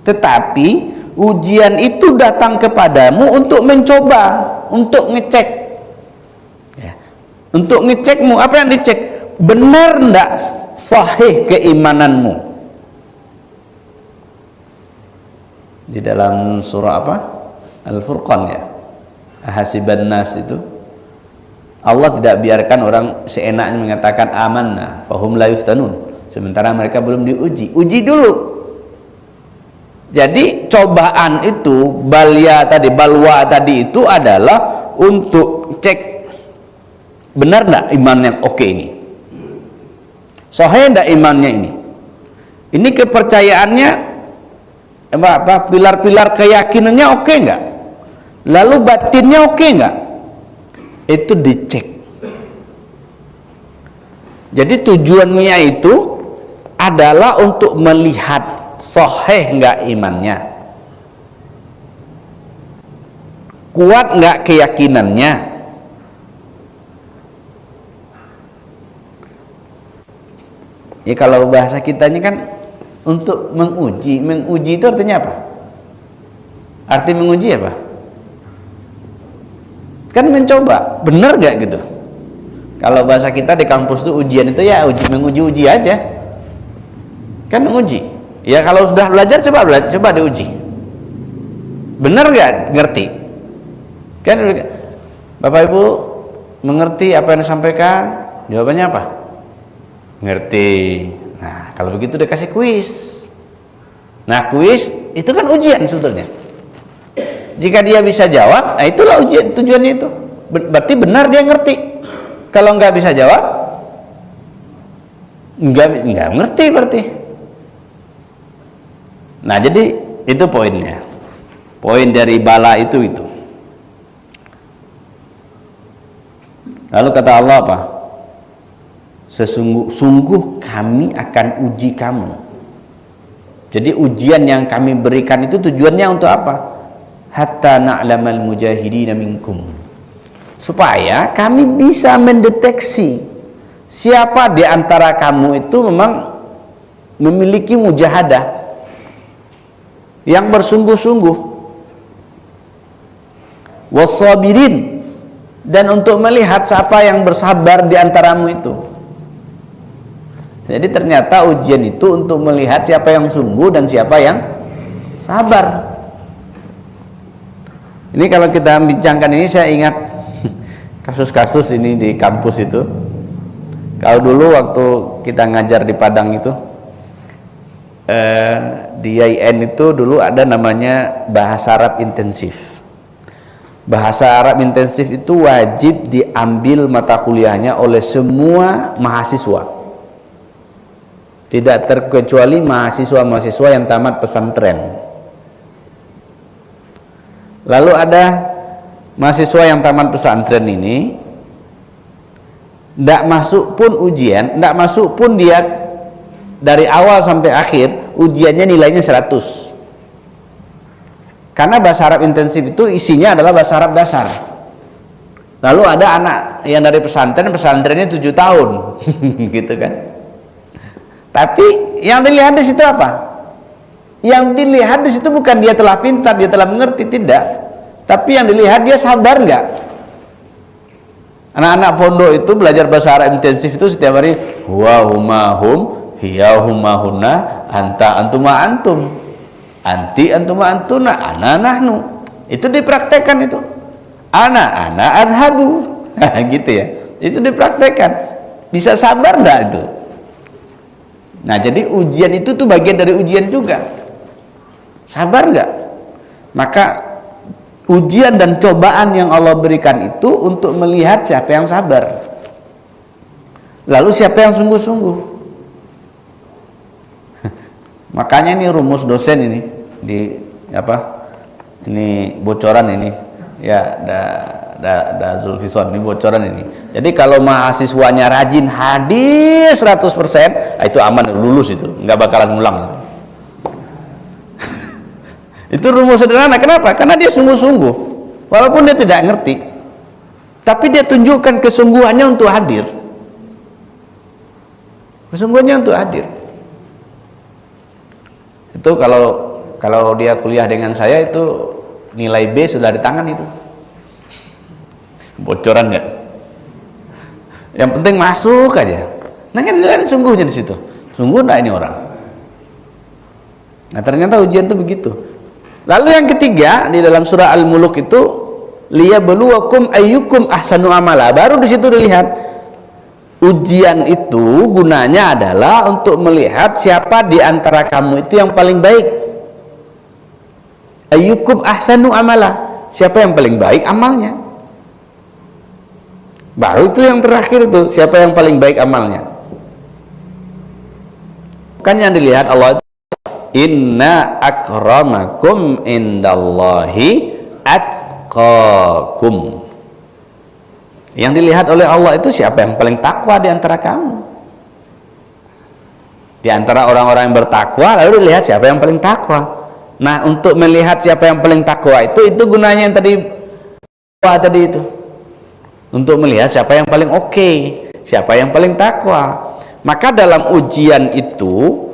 tetapi ujian itu datang kepadamu untuk mencoba, untuk ngecek ya. Untuk ngecekmu. Apa yang dicek? Benar enggak sahih keimananmu. Di dalam surah apa? Al-Furqan ya. Hasiban nas itu Allah tidak biarkan orang seenaknya mengatakan amanna fahum la yuftanun, sementara mereka belum diuji. Uji dulu. Jadi cobaan itu, balwa tadi itu adalah untuk cek benar enggak iman yang oke ini. Sahih enggak imannya ini? Ini kepercayaannya pilar-pilar keyakinannya oke enggak? Lalu batinnya oke enggak? Itu dicek. Jadi tujuannya itu adalah untuk melihat sahih enggak imannya, kuat enggak keyakinannya. Ya kalau bahasa kitanya kan untuk menguji. Menguji itu artinya apa? Arti menguji apa? Kan mencoba, benar gak gitu? Kalau bahasa kita di kampus tuh ujian itu ya menguji aja. Kan menguji. Ya kalau sudah belajar coba diuji. Benar gak ngerti? Kan Bapak Ibu mengerti apa yang disampaikan? Jawabannya apa? Ngerti. Nah, kalau begitu dia kasih kuis. Nah, kuis itu kan ujian sebetulnya. Jika dia bisa jawab, nah itulah ujian, tujuannya itu. Berarti benar dia ngerti. Kalau nggak bisa jawab, nggak ngerti berarti. Nah, jadi itu poinnya. Poin dari bala itu. Lalu kata Allah apa? Sungguh kami akan uji kamu. Jadi ujian yang kami berikan itu tujuannya untuk apa? Hatta na'lamal mujahidina minkum, supaya kami bisa mendeteksi siapa di antara kamu itu memang memiliki mujahadah yang bersungguh-sungguh. wassabirin, dan untuk melihat siapa yang bersabar di antaramu itu. Jadi ternyata ujian itu untuk melihat siapa yang sungguh dan siapa yang sabar. Ini kalau kita bincangkan ini, saya ingat kasus-kasus ini di kampus itu. Kalau dulu waktu kita ngajar di Padang itu, di IAIN itu dulu ada namanya bahasa Arab intensif. Bahasa Arab intensif itu wajib diambil mata kuliahnya oleh semua mahasiswa, tidak terkecuali mahasiswa-mahasiswa yang tamat pesantren. Lalu ada mahasiswa yang tamat pesantren ini tidak masuk pun ujian, tidak masuk pun dia dari awal sampai akhir ujiannya nilainya 100. Karena bahasa Arab intensif itu isinya adalah bahasa Arab dasar. Lalu ada anak yang dari pesantrennya 7 tahun gitu kan. Tapi yang dilihat di situ apa? Yang dilihat di situ bukan dia telah pintar, dia telah mengerti, tidak. Tapi yang dilihat dia sabar nggak? Anak-anak pondok itu belajar bahasa Arab intensif itu setiap hari huwa huma hum, hiya huma hunna, anta antuma antum, anti antuma antuna, ana nahnu. Itu dipraktekkan itu. Ana adhabu. Gitu ya. Itu dipraktekkan. Bisa sabar nggak itu? Nah, jadi ujian itu tuh bagian dari ujian juga. Sabar nggak? Maka ujian dan cobaan yang Allah berikan itu untuk melihat siapa yang sabar, lalu siapa yang sungguh-sungguh. Makanya ini rumus dosen ini di apa? Ini bocoran ini. Ya, da Zulfison ini bocoran ini. Jadi kalau mahasiswanya rajin hadir 100%, itu aman, lulus itu, nggak bakalan ngulang. Itu rumus sederhana. Kenapa? Karena dia sungguh-sungguh, walaupun dia tidak ngerti, tapi dia tunjukkan kesungguhannya untuk hadir. Kesungguhannya untuk hadir. Itu kalau dia kuliah dengan saya itu nilai B sudah di tangan itu. Bocoran nggak? Yang penting masuk aja. Nah kan dilihat sungguhnya di situ. Sungguh enggak ini orang? Nah ternyata ujian itu begitu. Lalu yang ketiga di dalam surah Al-Muluk itu liyabluwakum ayyukum ahsanu amala. Baru di situ dilihat ujian itu gunanya adalah untuk melihat siapa di antara kamu itu yang paling baik. Ayyukum ahsanu amala, siapa yang paling baik amalnya. Baru itu yang terakhir itu, siapa yang paling baik amalnya. Kan yang dilihat Allah itu inna akramakum indallahi atqakum. Yang dilihat oleh Allah itu siapa yang paling takwa di antara kamu. Di antara orang-orang yang bertakwa, lalu dilihat siapa yang paling takwa. Nah, untuk melihat siapa yang paling takwa itu gunanya yang tadi itu. Untuk melihat siapa yang paling oke, siapa yang paling takwa. Maka dalam ujian itu,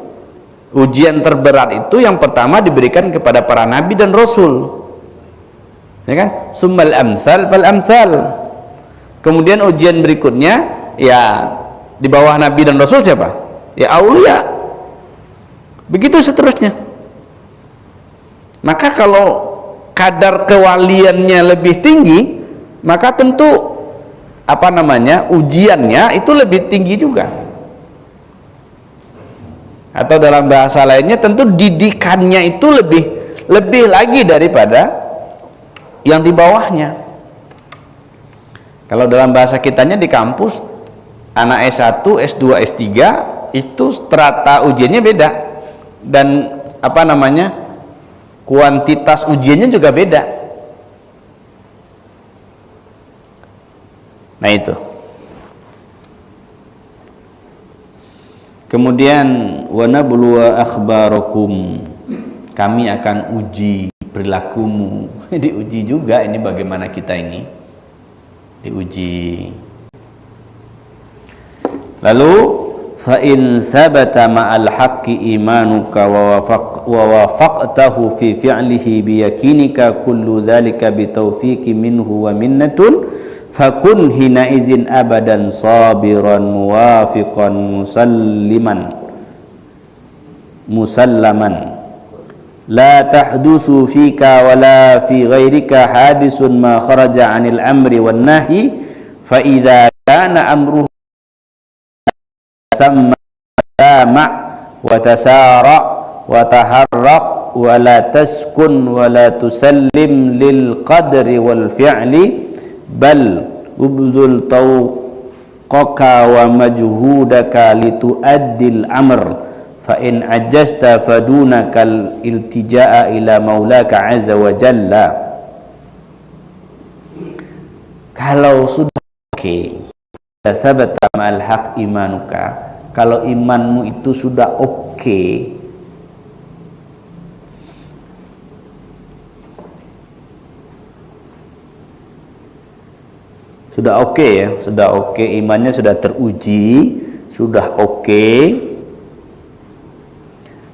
ujian terberat itu yang pertama diberikan kepada para nabi dan rasul. Ya kan? Summal amsal fal amsal. Kemudian ujian berikutnya ya di bawah nabi dan rasul siapa? Ya aulia. Begitu seterusnya. Maka kalau kadar kewaliannya lebih tinggi, maka tentu ujiannya itu lebih tinggi juga. Atau dalam bahasa lainnya tentu didikannya itu lebih lagi daripada yang di bawahnya. Kalau dalam bahasa kitanya di kampus anak S1, S2, S3 itu strata ujiannya beda, dan kuantitas ujiannya juga beda. Nah itu. Kemudian wa nabluwa akhbarakum, kami akan uji perilakumu. Diuji juga ini bagaimana kita ini diuji. Lalu fa in thabata ma'al haqqi imanuka wa wafaqtahu fi fi'lihi bi yakinika kullu dhalika bi taufiqi minhu wa minnatun fakun hina izin abadan sabiran muwafiqan musallaman la tahdutsu fika wala fi ghairika hadisun ma kharaja 'anil amri wan nahi fa idza kana amruhu sama wa tasara wa taharraq wa la taskun wa la tusallim lil qadri wal fi'li bal ubdul tawqaka wa majhudaka litu'addil amr fa in ajasta fadunaka iltija'a ila maulaka azza wa jalla. Kalau sudah thabata ma'al haq imanuka, kalau imanmu itu sudah sudah ya, sudah imannya sudah teruji, sudah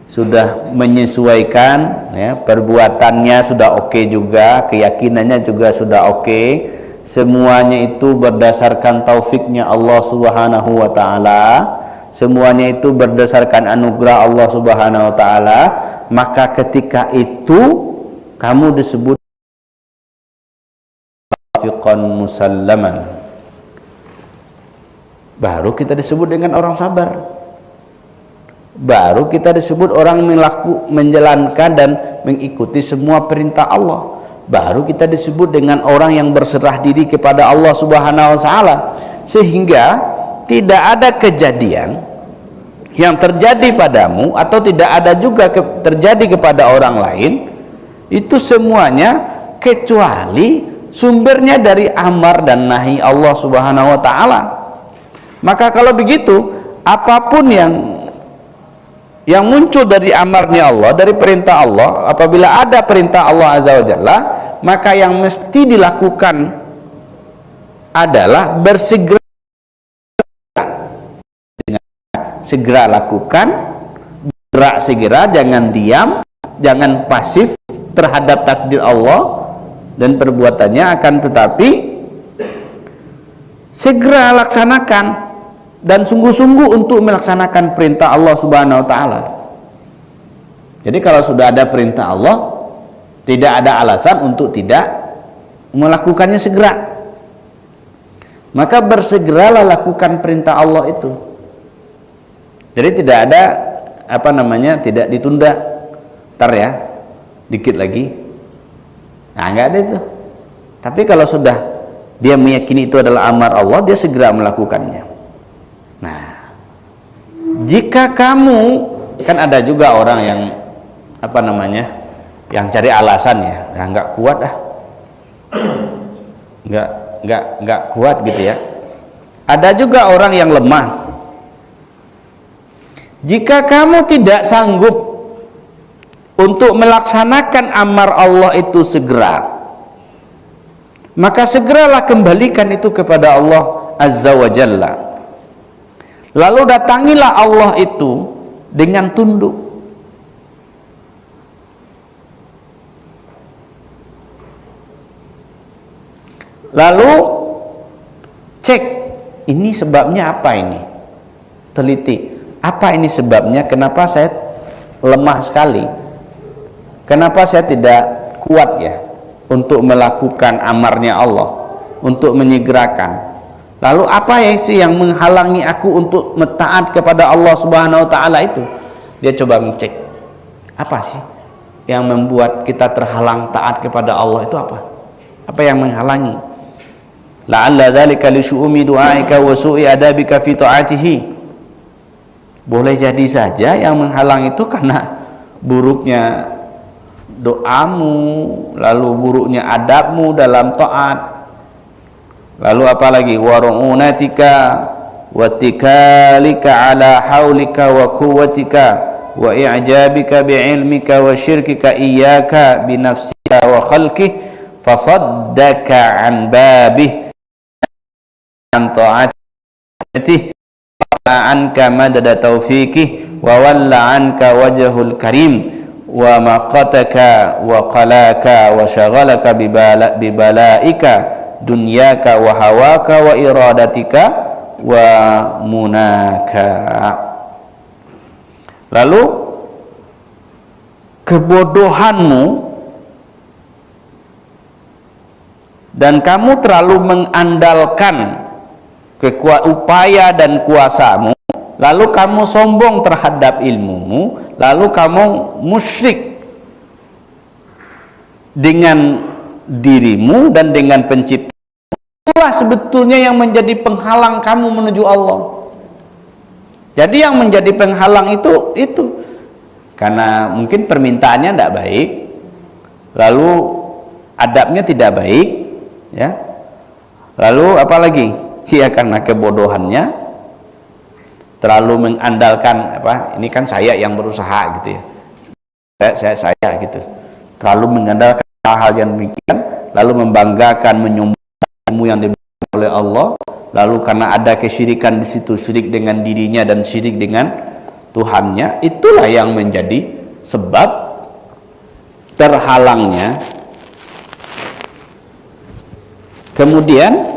sudah menyesuaikan ya, perbuatannya sudah juga, keyakinannya juga sudah semuanya itu berdasarkan taufiknya Allah Subhanahu wa ta'ala, semuanya itu berdasarkan anugerah Allah Subhanahu wa ta'ala, maka ketika itu kamu disebut muwafiqan musallaman, baru kita disebut dengan orang sabar, baru kita disebut orang menjalankan dan mengikuti semua perintah Allah, baru kita disebut dengan orang yang berserah diri kepada Allah Subhanahu wa ta'ala. Sehingga tidak ada kejadian yang terjadi padamu atau tidak ada juga terjadi kepada orang lain itu semuanya kecuali sumbernya dari amar dan nahi Allah Subhanahu wa ta'ala. Maka kalau begitu, apapun yang muncul dari amarnya Allah, dari perintah Allah, apabila ada perintah Allah Azza wa Jalla, maka yang mesti dilakukan adalah segera lakukan, gerak segera, jangan diam, jangan pasif terhadap takdir Allah dan perbuatannya, akan tetapi segera laksanakan dan sungguh-sungguh untuk melaksanakan perintah Allah Subhanahu wa ta'ala. Jadi kalau sudah ada perintah Allah, tidak ada alasan untuk tidak melakukannya segera. Maka bersegeralah lakukan perintah Allah itu. Jadi tidak ada tidak ditunda, ntar ya, dikit lagi. Nah, enggak ada itu. Tapi kalau sudah dia meyakini itu adalah amar Allah, dia segera melakukannya. Nah, jika kamu, kan ada juga orang yang yang cari alasan ya, nggak kuat nggak kuat gitu ya. Ada juga orang yang lemah. Jika kamu tidak sanggup untuk melaksanakan amar Allah itu segera, maka segeralah kembalikan itu kepada Allah Azza wa Jalla. Lalu datangilah Allah itu dengan tunduk. Lalu cek, ini sebabnya apa ini? Teliti, apa ini sebabnya? Kenapa saya lemah sekali? Kenapa saya tidak kuat ya untuk melakukan amarnya Allah, untuk menyegerakan? Lalu apa sih yang menghalangi aku untuk taat kepada Allah Subhanahu wa ta'ala itu? Dia coba mengecek, apa sih yang membuat kita terhalang taat kepada Allah itu apa? Apa yang menghalangi? La'alla dzalika li syu'umi du'aika wa su'i adabika fi ta'atihi. Boleh jadi saja yang menghalang itu karena buruknya doamu, lalu buruknya adabmu dalam taat. Lalu apalagi waru'unatika wattikalika ala haulika wa quwwatika wa i'jabika bi'ilmika wa syirkika iyyaka binafsika wa khalqih fasaddaka an babih an ta'atih anka madada taufiqih wa walla anka wajhul karim wa maqataka wa qalaka wa shaghalaka bibalaika dunyaka wa hawaka wa iradatika wa munaka. Lalu kebodohanmu dan kamu terlalu mengandalkan upaya dan kuasamu, lalu kamu sombong terhadap ilmumu, lalu kamu musyrik dengan dirimu dan dengan pencipta. Itulah sebetulnya yang menjadi penghalang kamu menuju Allah. Jadi yang menjadi penghalang itu karena mungkin permintaannya tidak baik, lalu adabnya tidak baik, ya. Lalu apalagi? Ya karena kebodohannya, terlalu mengandalkan ini kan saya yang berusaha gitu ya, saya gitu, terlalu mengandalkan hal yang demikian, lalu membanggakan menyumbang ilmu yang diberikan oleh Allah, lalu karena ada kesyirikan di situ, syirik dengan dirinya dan syirik dengan Tuhannya, itulah yang menjadi sebab terhalangnya. Kemudian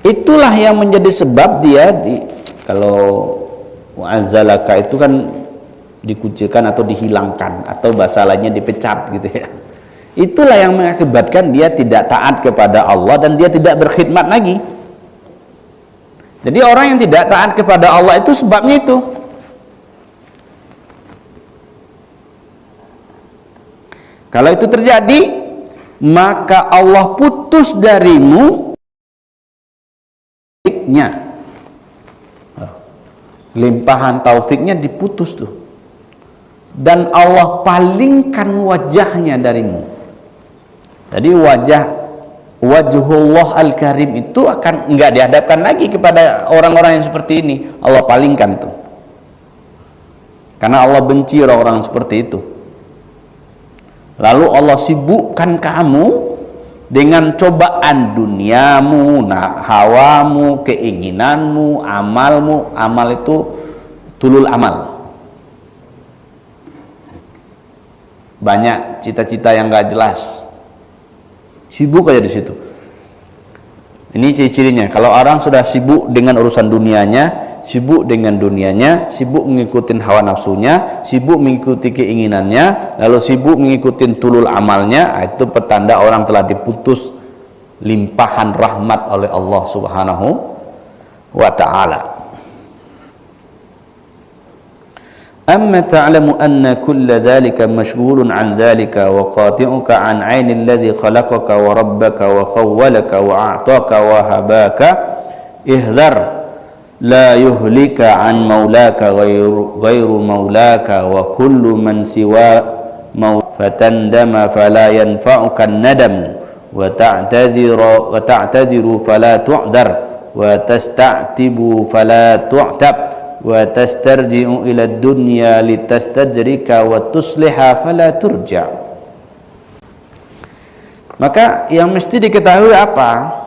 itulah yang menjadi sebab dia kalau wa'azalaka itu kan dikucilkan atau dihilangkan, atau bahasa lainnya dipecat gitu ya. Itulah yang mengakibatkan dia tidak taat kepada Allah dan dia tidak berkhidmat lagi. Jadi orang yang tidak taat kepada Allah itu sebabnya itu. Kalau itu terjadi, maka Allah putus darimu limpahan taufiknya diputus tuh, dan Allah palingkan wajahnya darimu. Jadi wajhullah al-karim itu akan enggak dihadapkan lagi kepada orang-orang yang seperti ini. Allah palingkan tuh, karena Allah benci orang-orang seperti itu. Lalu Allah sibukkan kamu dengan cobaan duniamu, hawamu, keinginanmu, amalmu. Amal itu tulul amal. Banyak cita-cita yang gak jelas, sibuk aja di situ. Ini ciri-cirinya. Kalau orang sudah sibuk dengan urusan dunianya, sibuk mengikuti hawa nafsunya, sibuk mengikuti keinginannya, lalu sibuk mengikuti tulul amalnya, itu petanda orang telah diputus limpahan rahmat oleh Allah Subhanahu wa ta'ala. Amma ta'lamu anna kulla dhalika mashghulun an dhalika wa qati'uka an 'ainil ladzi khalaqaka wa rabbaka wa khawwalaka wa a'taka wa habaka ihdhar la yuhlika an maulaka ghairu maulaka wa kullu man siwa fatandama fala yanfa'uka an-nadam wa ta'tadiru fala tu'dar wa tasta'tibu fala tu'tab wa tastarji'u ila ad-dunya litastajrika wa tusliha fala turja'. Maka yang mesti diketahui apa?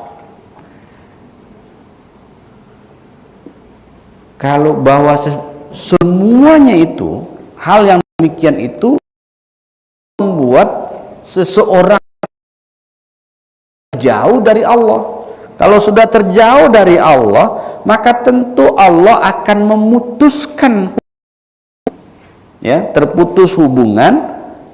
Kalau bahwa semuanya itu, hal yang demikian itu membuat seseorang jauh dari Allah. Kalau sudah terjauh dari Allah, maka tentu Allah akan memutuskan, ya, terputus hubungan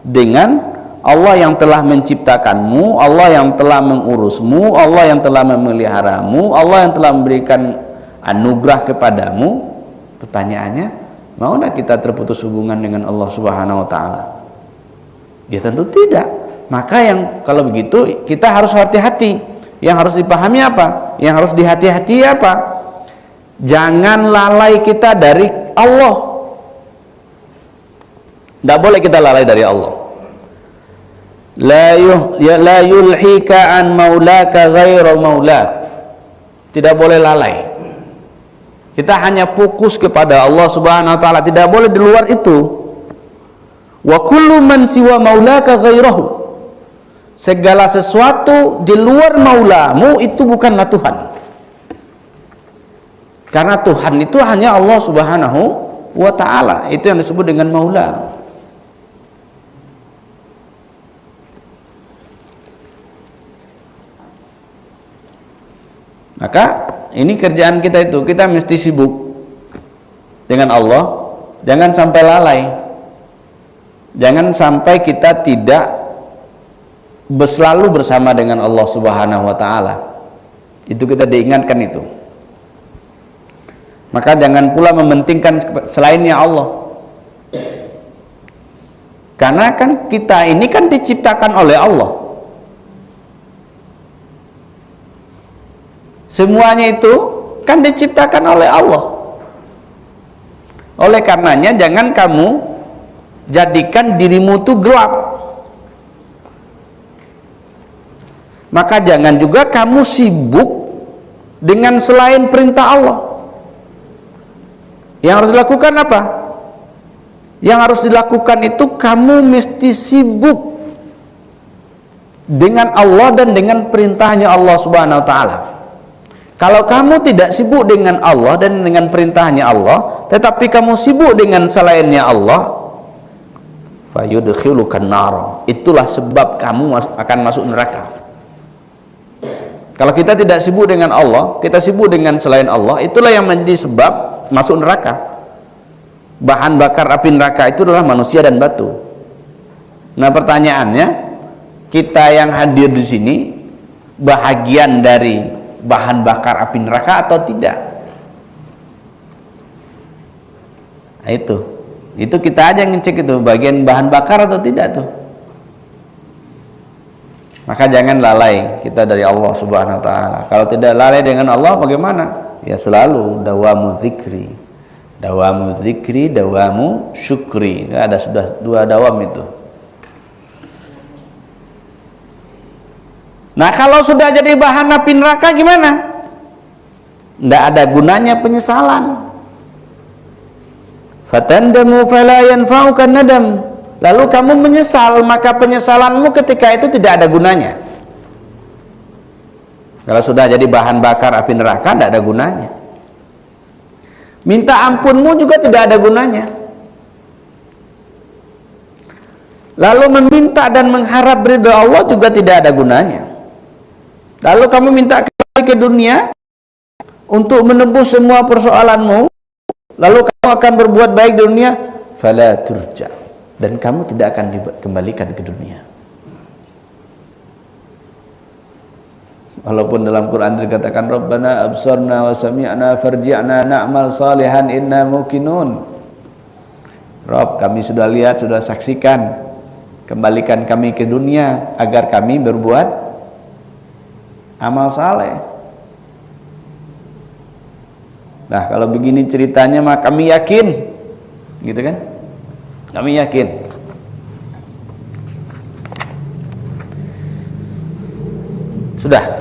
dengan Allah yang telah menciptakanmu, Allah yang telah mengurusmu, Allah yang telah memeliharamu, Allah yang telah memberikan anugerah kepadamu. Pertanyaannya, mau tidak kita terputus hubungan dengan Allah Subhanahu wa ta'ala? Ya tentu tidak. Maka yang kalau begitu kita harus hati-hati. Yang harus dipahami apa? Yang harus dihati-hati apa? Jangan lalai kita dari Allah. Tidak boleh kita lalai dari Allah. La yulhika an maulaka ghairu maulak. Tidak boleh lalai. Kita hanya fokus kepada Allah Subhanahu wa ta'ala, tidak boleh di luar itu. Wa kullu man siwa maulaka ghairahu. segala sesuatu di luar maulamu itu bukanlah Tuhan. Karena Tuhan itu hanya Allah Subhanahu wa ta'ala. Itu yang disebut dengan maula. Maka ini kerjaan kita itu, kita mesti sibuk dengan Allah, jangan sampai lalai. Jangan sampai kita tidak selalu bersama dengan Allah Subhanahu wa ta'ala. Itu kita diingatkan itu. Maka jangan pula mementingkan selainnya Allah. Karena kan kita ini kan diciptakan oleh Allah. Semuanya itu kan diciptakan oleh Allah. Oleh karenanya jangan kamu jadikan dirimu itu gelap. Maka jangan juga kamu sibuk dengan selain perintah Allah. Yang harus dilakukan apa? Yang harus dilakukan itu kamu mesti sibuk dengan Allah dan dengan perintahnya Allah Subhanahu wa ta'ala. Kalau kamu tidak sibuk dengan Allah dan dengan perintahnya Allah, tetapi kamu sibuk dengan selainnya Allah, fayudkhilukan nar. Itulah sebab kamu akan masuk neraka. Kalau kita tidak sibuk dengan Allah, kita sibuk dengan selain Allah, itulah yang menjadi sebab masuk neraka. Bahan bakar api neraka itu adalah manusia dan batu. Nah, pertanyaannya, kita yang hadir di sini bahagian dari bahan bakar api neraka atau tidak? Nah, itu kita aja ngecek itu, bagian bahan bakar atau tidak tuh. Maka jangan lalai kita dari Allah Subhanahu wa ta'ala. Kalau tidak lalai dengan Allah bagaimana? Ya selalu dawamu zikri, dawamu syukri. Ada sudah dua dawam itu. Nah, kalau sudah jadi bahan api neraka gimana? Tidak ada gunanya penyesalan. Fatandamu fala yanfa'uka nadam. Lalu kamu menyesal, maka penyesalanmu ketika itu tidak ada gunanya. Kalau sudah jadi bahan bakar api neraka, tidak ada gunanya. Minta ampunmu juga tidak ada gunanya. Lalu meminta dan mengharap ridha Allah juga tidak ada gunanya. Lalu kamu minta kembali ke dunia untuk menebus semua persoalanmu, lalu kamu akan berbuat baik di dunia, fala turja, dan kamu tidak akan dikembalikan ke dunia. Walaupun dalam Quran dikatakan Rabbana absarna wa sami'na farji'na na'mal salihan inna muqinun. Rabb, kami sudah lihat, sudah saksikan, kembalikan kami ke dunia agar kami berbuat amal saleh. Nah, kalau begini ceritanya mah kami yakin, gitu kan? Kami yakin. Sudah.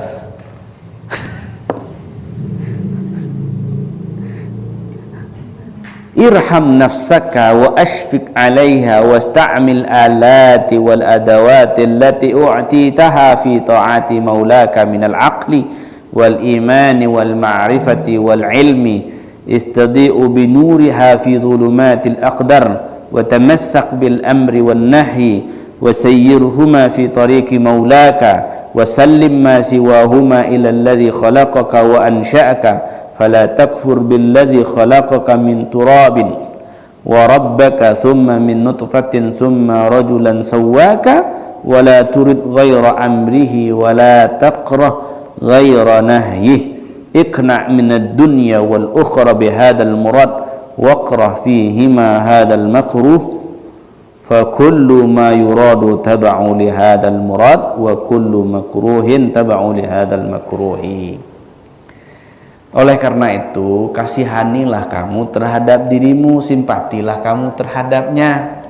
Irham nafsaka wa ashfiq 'alaiha wasta'mil alati wal adawati allati u'titaha fi ta'ati maulaka minal aqli wal imani wal ma'rifati wal ilmi istadi'u binuriha fi dhulumatil aqdar wa tamassak bil amri wan nahyi wa sayyirhuma fi tariqi maulaka wa sallim ma siwahuma ila alladhi khalaqaka wa ansha'aka fala takfur billadhi khalaqaka min turabin wa rabbaka thumma min nutfatin thumma rajulan sawwaka wa la turid ghayra amrihi wa la taqrah ghayra nahyih ikna' min ad-dunya wal ukhra bihadal murad waqrah fihima hadal makruh fa kullu ma yuradu tab'u li hadal murad wa kullu makruhin tab'u li hadal makruhi. Oleh karena itu, kasihanilah kamu terhadap dirimu, simpatilah kamu terhadapnya.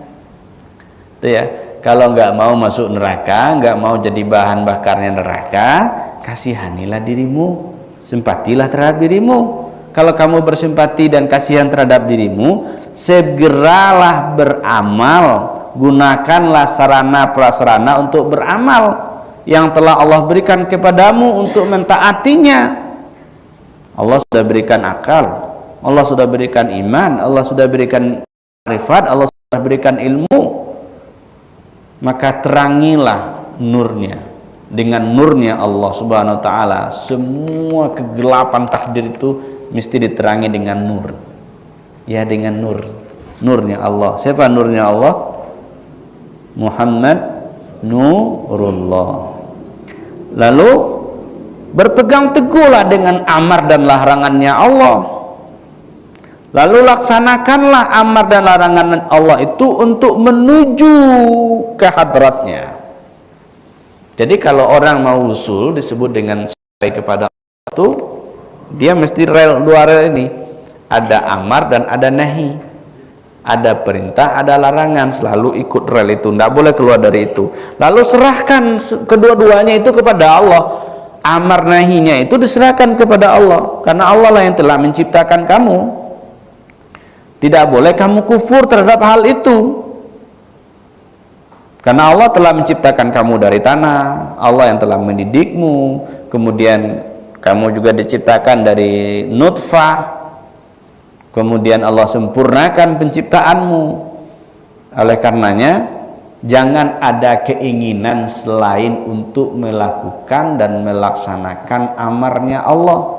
Itu ya. Kalau nggak mau masuk neraka, nggak mau jadi bahan bakarnya neraka, kasihanilah dirimu, simpatilah terhadap dirimu. Kalau kamu bersimpati dan kasihan terhadap dirimu, segeralah beramal, gunakanlah sarana prasarana untuk beramal. yang telah Allah berikan kepadamu untuk mentaatinya. Allah sudah berikan akal, Allah sudah berikan iman, Allah sudah berikan ma'rifat, Allah sudah berikan ilmu. Maka terangilah nurnya. Dengan nurnya Allah subhanahu wa ta'ala, semua kegelapan takdir itu mesti diterangi dengan nur. Ya, dengan nur. Nurnya Allah. Siapa nurnya Allah? Muhammad Nurullah. Lalu berpegang teguhlah dengan amar dan larangannya Allah. Lalu laksanakanlah amar dan larangan Allah itu untuk menuju ke hadratnya. Jadi kalau orang mau usul disebut dengan sampai kepada Allah itu, dia mesti dua rel ini. Ada amar dan ada nahi. Ada perintah, ada larangan. Selalu ikut rel itu, tidak boleh keluar dari itu. Lalu serahkan kedua-duanya itu kepada Allah. Amar nahinya itu diserahkan kepada Allah, karena Allah lah yang telah menciptakan kamu. Tidak boleh kamu kufur terhadap hal itu, karena Allah telah menciptakan kamu dari tanah, Allah yang telah mendidikmu, kemudian kamu juga diciptakan dari nutfah, kemudian Allah sempurnakan penciptaanmu. Oleh karenanya, jangan ada keinginan selain untuk melakukan dan melaksanakan amarnya Allah.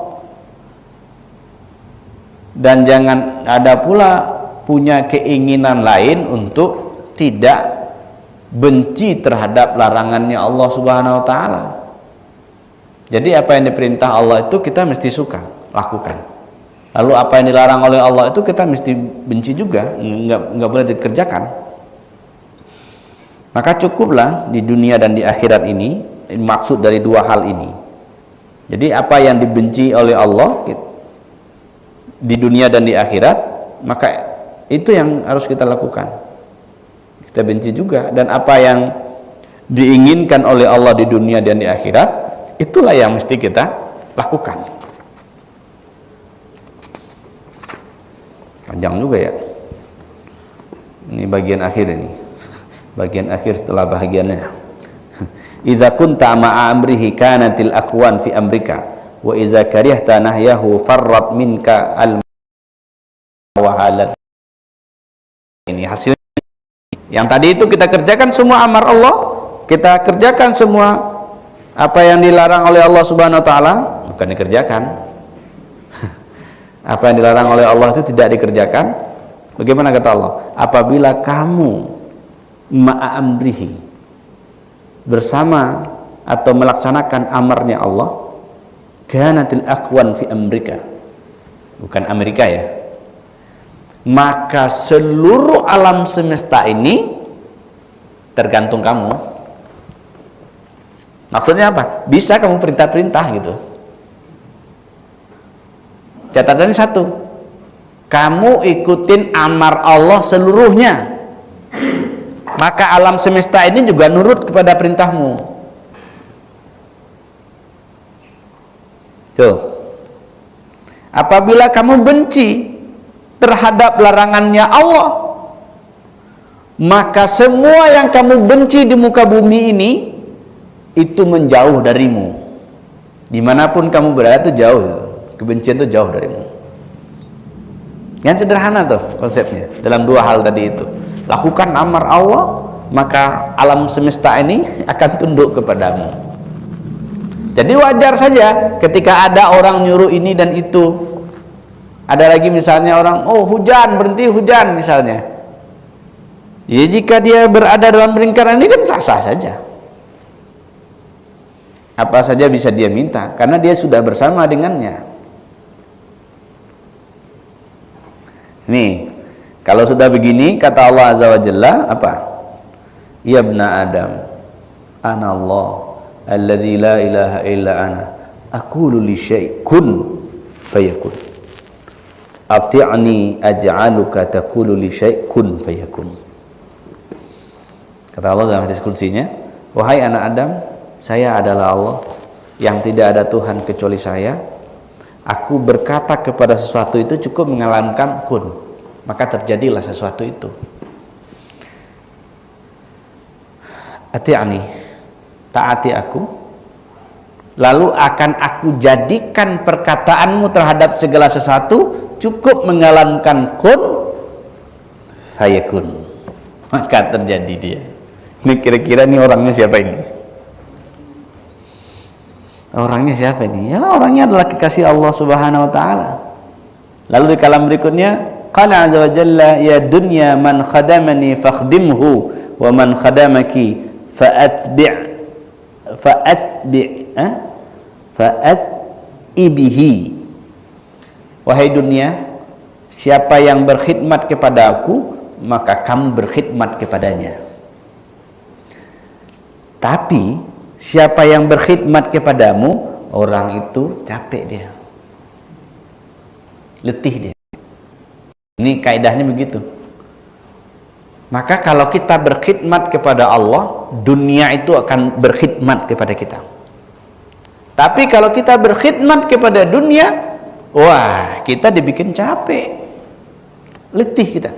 Dan jangan ada pula punya keinginan lain untuk tidak benci terhadap larangannya Allah subhanahu wa ta'ala. Jadi apa yang diperintah Allah itu kita mesti suka lakukan. Lalu apa yang dilarang oleh Allah itu kita mesti benci juga, nggak boleh dikerjakan. Maka cukuplah di dunia dan di akhirat ini, maksud dari dua hal ini. Jadi apa yang dibenci oleh Allah di dunia dan di akhirat, maka itu yang harus kita lakukan. Kita benci juga. Dan apa yang diinginkan oleh Allah di dunia dan di akhirat, itulah yang mesti kita lakukan. Panjang juga ya. Ini bagian akhir ini. Bagian akhir setelah bahagiannya. Idza kunta ma'a amrihi kanatil aqwan fi amrika wa idza karihta nahyahu farrat minka al wahalat. Ini hasilnya. Yang tadi itu kita kerjakan semua amar Allah, kita kerjakan semua apa yang dilarang oleh Allah subhanahu wa ta'ala, bukan dikerjakan. Apa yang dilarang oleh Allah itu tidak dikerjakan. Bagaimana kata Allah? Apabila kamu ma'amrihi, bersama atau melaksanakan amarnya Allah, kanatil aqwan fi amrika, bukan Amerika ya, maka seluruh alam semesta ini tergantung kamu. Maksudnya apa? Bisa kamu perintah-perintah gitu. Catatannya satu, kamu ikutin amar Allah seluruhnya, maka alam semesta ini juga nurut kepada perintahmu. Tuh. Apabila kamu benci terhadap larangannya Allah, maka semua yang kamu benci di muka bumi ini itu menjauh darimu. Dimanapun kamu berada itu jauh, kebencian itu jauh darimu. Yang sederhana tuh konsepnya dalam dua hal tadi itu. Lakukan amar Allah, maka alam semesta ini akan tunduk kepadamu. Jadi wajar saja ketika ada orang nyuruh ini dan itu. Ada lagi misalnya orang, oh hujan, berhenti hujan misalnya. Ya jika dia berada dalam lingkaran ini kan sah-sah saja. Apa saja bisa dia minta, karena dia sudah bersama dengannya. Nih, kalau sudah begini, kata Allah Azza wa Jalla, apa? Ya ibna Adam, ana Allah, alladzi la ilaha illa ana, aqulu li syai' kun fayakun. Ati'ni aj'aluka taqulu li syai' kun fayakun. Kata Allah dalam hadis qudsinya, wahai anak Adam, saya adalah Allah yang tidak ada Tuhan kecuali saya. Aku berkata kepada sesuatu itu cukup mengalamkan kun, maka terjadilah sesuatu itu. Ati'ni, taati aku, lalu akan aku jadikan perkataanmu terhadap segala sesuatu cukup menjalankan kun fayakun, maka terjadi dia. Ini kira-kira nih orangnya siapa ini? Orangnya siapa ini? Ya, orangnya adalah kekasih Allah Subhanahu wa taala. Lalu di kalam berikutnya, qala azza wa jalla ya dunya man khadamani fakhdimhu wa man khadamaki fa'atbihi. Wahai dunia, siapa yang berkhidmat kepada aku, maka kamu berkhidmat kepadanya. Tapi siapa yang berkhidmat kepadamu, orang itu capek dia, letih dia. Ini kaidahnya begitu. Maka kalau kita berkhidmat kepada Allah, dunia itu akan berkhidmat kepada kita. Tapi kalau kita berkhidmat kepada dunia, wah, kita dibikin capek, letih kita.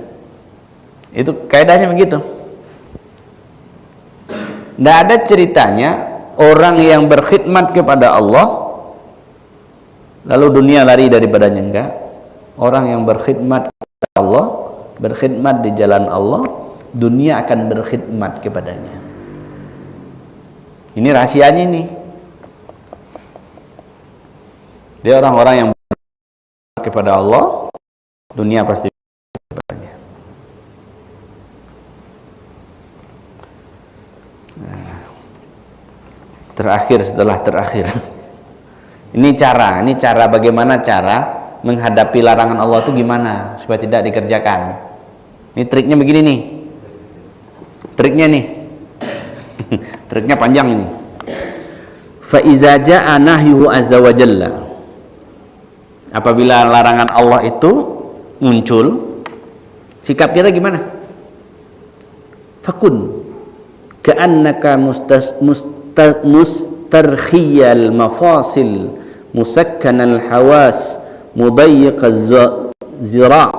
Itu kaidahnya begitu. Tidak ada ceritanya orang yang berkhidmat kepada Allah lalu dunia lari daripadanya, enggak. Orang yang berkhidmat kepada Allah, berkhidmat di jalan Allah, dunia akan berkhidmat kepadanya. Ini rahasianya ini. Dia orang-orang yang berkhidmat kepada Allah, dunia pasti kepadanya. Terakhir setelah terakhir. Ini cara bagaimana cara menghadapi larangan Allah itu gimana supaya tidak dikerjakan. Ini triknya begini nih. Triknya nih. Triknya panjang ini. Fa iza jaa nahyuhu azza wa jalla. Apabila larangan Allah itu muncul, sikap kita gimana? Fakun ka'annaka mustarkhiyal mafasil musakkanal hawas mudayyiqaz zira'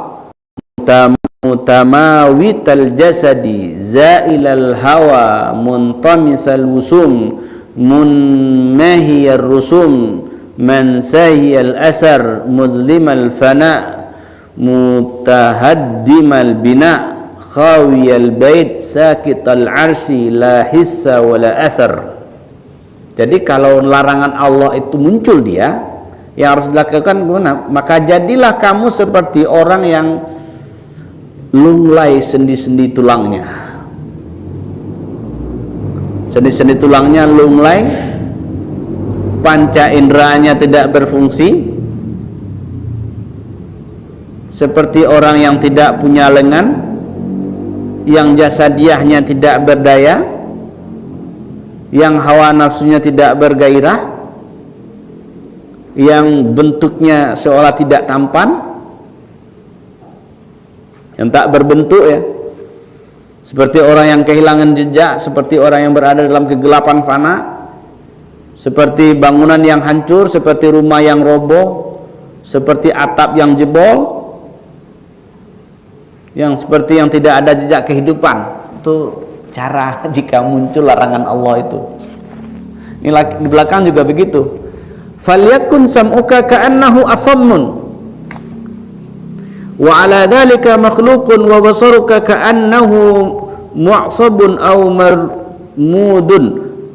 mutamawital jasadi zailal hawa muntamisal wusum munmahiyar rusum mansahiyal asar muzlimal fana mutahaddimal bina khawiyal bait sakital arsi la hissa wala athar. Jadi kalau larangan Allah itu muncul dia, yang harus dilakukan gimana? Maka jadilah kamu seperti orang yang lunglai sendi-sendi tulangnya. Sendi-sendi tulangnya lunglai, panca inderanya tidak berfungsi, seperti orang yang tidak punya lengan, yang jasadiahnya tidak berdaya, yang hawa nafsunya tidak bergairah, yang bentuknya seolah tidak tampan, yang tak berbentuk ya, seperti orang yang kehilangan jejak, seperti orang yang berada dalam kegelapan fana, seperti bangunan yang hancur, seperti rumah yang roboh, seperti atap yang jebol, yang seperti yang tidak ada jejak kehidupan. Itu cara jika muncul larangan Allah itu. Ini di belakang juga begitu. Falyakun sam'uka ka'annahu asammun wa ala dhalika makhluqun wa basaruka ka'annahu mu'sabun aw marmudun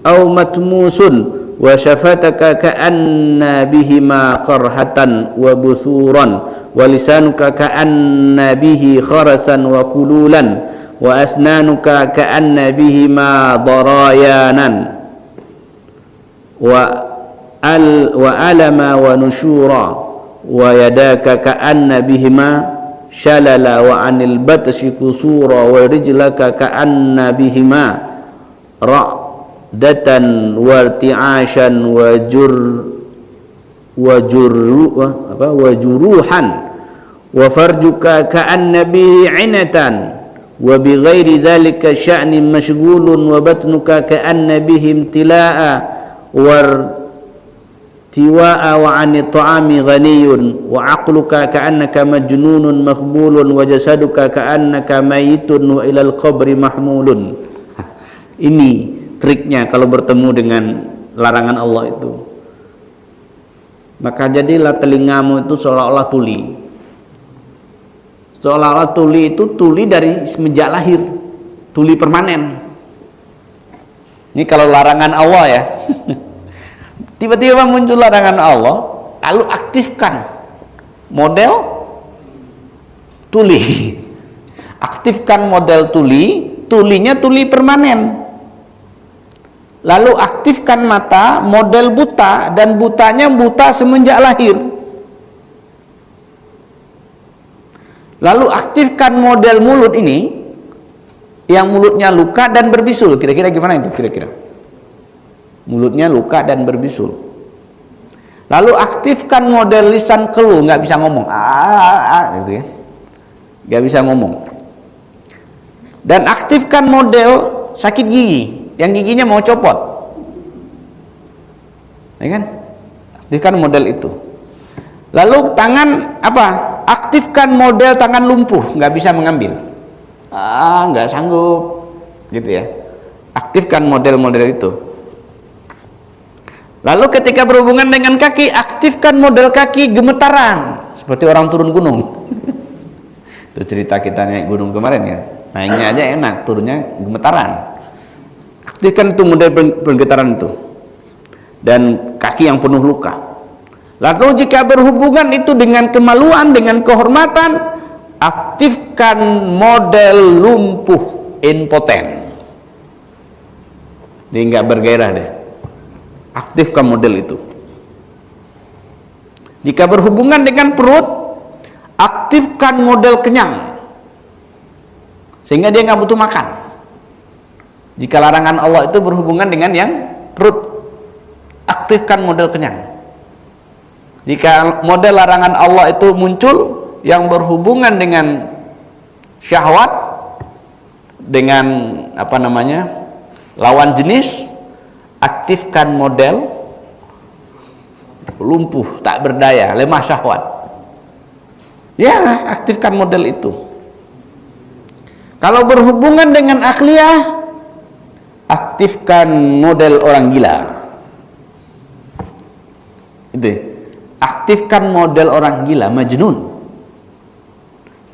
aw matmusun wa syafataka ka'anna bihima qarhatan wa busuran wa lisanuka ka'anna bihi kharasan wa kululan wa asnanuka ka'anna bihima darayanan wa alama wa nusyura wa yadaka ka'anna bihima shalala wa anil batshi kusura wa rijlaka ka'anna bihima ra'datan wa irti'ashan wa juruhan wa farjuka ka'anna bihi 'inatan wa bighairi dhalika sya'nin mashghulun wa batnuka ka'anna bihi imtila'a wartiwa'a wa 'ani ta'ami ghaniyun wa 'aqluka ka'annaka majnunun makhbulun wa jasaduka ka'annaka mayitun wa ilal qabri mahmulun. Ini triknya kalau bertemu dengan larangan Allah itu. Maka jadilah telingamu itu seolah-olah tuli. Seolah-olah tuli itu tuli dari semenjak lahir, tuli permanen. Ini kalau larangan Allah ya. Tiba-tiba muncul larangan Allah, lalu aktifkan model tuli. Aktifkan model tuli, tulinya tuli permanen. Lalu aktifkan mata, model buta, dan butanya buta semenjak lahir. Lalu aktifkan model mulut ini, yang mulutnya luka dan berbisul. Kira-kira gimana itu? Kira-kira mulutnya luka dan berbisul. Lalu aktifkan model lisan keluh, nggak bisa ngomong, gitu ya, nggak bisa ngomong. Dan aktifkan model sakit gigi, yang giginya mau copot, ya kan? Aktifkan model itu. Lalu tangan apa? Aktifkan model tangan lumpuh, nggak bisa mengambil, nggak sanggup, gitu ya. Aktifkan model-model itu. Lalu ketika berhubungan dengan kaki, aktifkan model kaki gemetaran, seperti orang turun gunung. Itu cerita kita naik gunung kemarin ya. Naiknya aja enak, turunnya gemetaran. Aktifkan itu model penggetaran itu. Dan kaki yang penuh luka. Lalu jika berhubungan itu dengan kemaluan, dengan kehormatan, aktifkan model lumpuh impoten. Dia nggak bergairah deh. Aktifkan model itu. Jika berhubungan dengan perut, aktifkan model kenyang, sehingga dia nggak butuh makan. Jika larangan Allah itu berhubungan dengan yang perut, aktifkan model kenyang. Jika model larangan Allah itu muncul yang berhubungan dengan syahwat, dengan apa namanya, lawan jenis, aktifkan model lumpuh, tak berdaya, lemah syahwat. Ya, aktifkan model itu. Kalau berhubungan dengan akliyah, aktifkan model orang gila. Itu. Aktifkan model orang gila, majnun.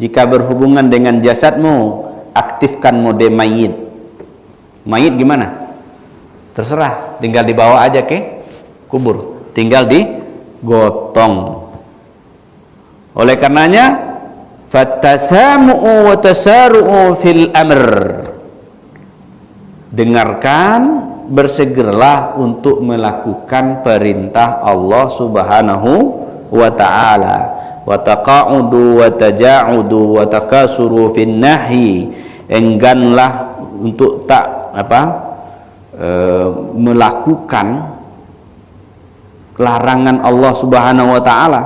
Jika berhubungan dengan jasadmu, aktifkan mode mayit. Mayit gimana? Terserah, tinggal dibawa aja ke kubur, tinggal digotong. Oleh karenanya, fattasamu'u wa tasaru'u fil amr. Dengarkan, bersegeralah untuk melakukan perintah Allah Subhanahu wa ta'ala. Wa taqa'udu wa taja'udu wa takasuru fin nahi. Engganlah untuk tak melakukan larangan Allah Subhanahu wa ta'ala,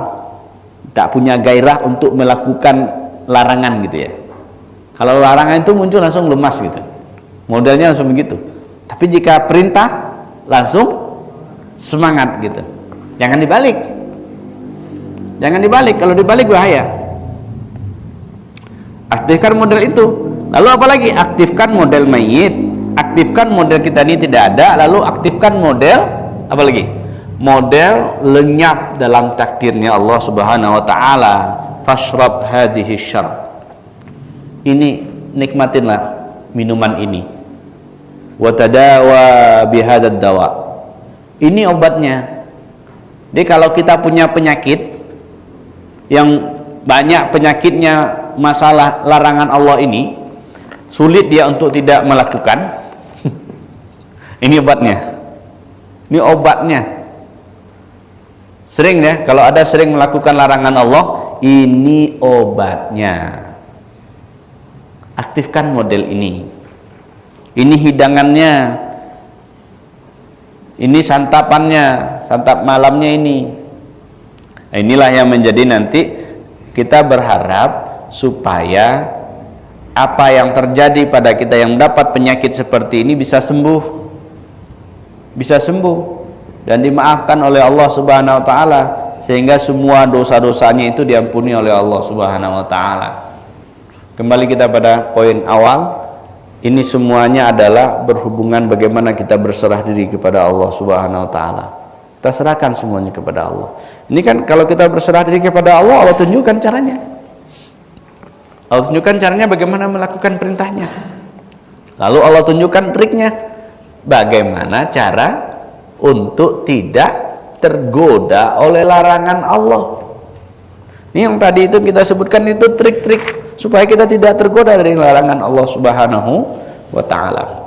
tak punya gairah untuk melakukan larangan gitu ya. Kalau larangan itu muncul langsung lemas gitu, modelnya langsung begitu. Tapi jika perintah langsung semangat gitu. Jangan dibalik, jangan dibalik. Kalau dibalik bahaya. Aktifkan model itu. Lalu apalagi? Aktifkan model mayit. Aktifkan model kita ini tidak ada, lalu aktifkan model apa lagi? Model lenyap dalam takdirnya Allah Subhanahu wa ta'ala. Fashrab hadhihi syarab. Ini, nikmatinlah minuman ini. Wa tadawa bihadzal dawa. Ini obatnya. Jadi kalau kita punya penyakit yang banyak penyakitnya masalah larangan Allah ini, sulit dia untuk tidak melakukan. Ini obatnya. Ini obatnya. Sering ya, kalau ada sering melakukan larangan Allah, ini obatnya. Aktifkan model ini. Ini hidangannya. Ini santapannya, santap malamnya ini. Nah, inilah yang menjadi nanti kita berharap supaya apa yang terjadi pada kita yang mendapat penyakit seperti ini bisa sembuh. Bisa sembuh dan dimaafkan oleh Allah Subhanahu wa ta'ala, sehingga semua dosa-dosanya itu diampuni oleh Allah Subhanahu wa ta'ala. Kembali kita pada poin awal, Ini semuanya adalah berhubungan bagaimana kita berserah diri kepada Allah Subhanahu wa taala. Kita serahkan semuanya kepada Allah. Ini kan kalau kita berserah diri kepada Allah, Allah tunjukkan caranya. Allah tunjukkan caranya bagaimana melakukan perintahnya. Lalu Allah tunjukkan triknya. Bagaimana cara untuk tidak tergoda oleh larangan Allah. Ini yang tadi itu kita sebutkan itu trik-trik supaya kita tidak tergoda dari larangan Allah Subhanahu wa taala.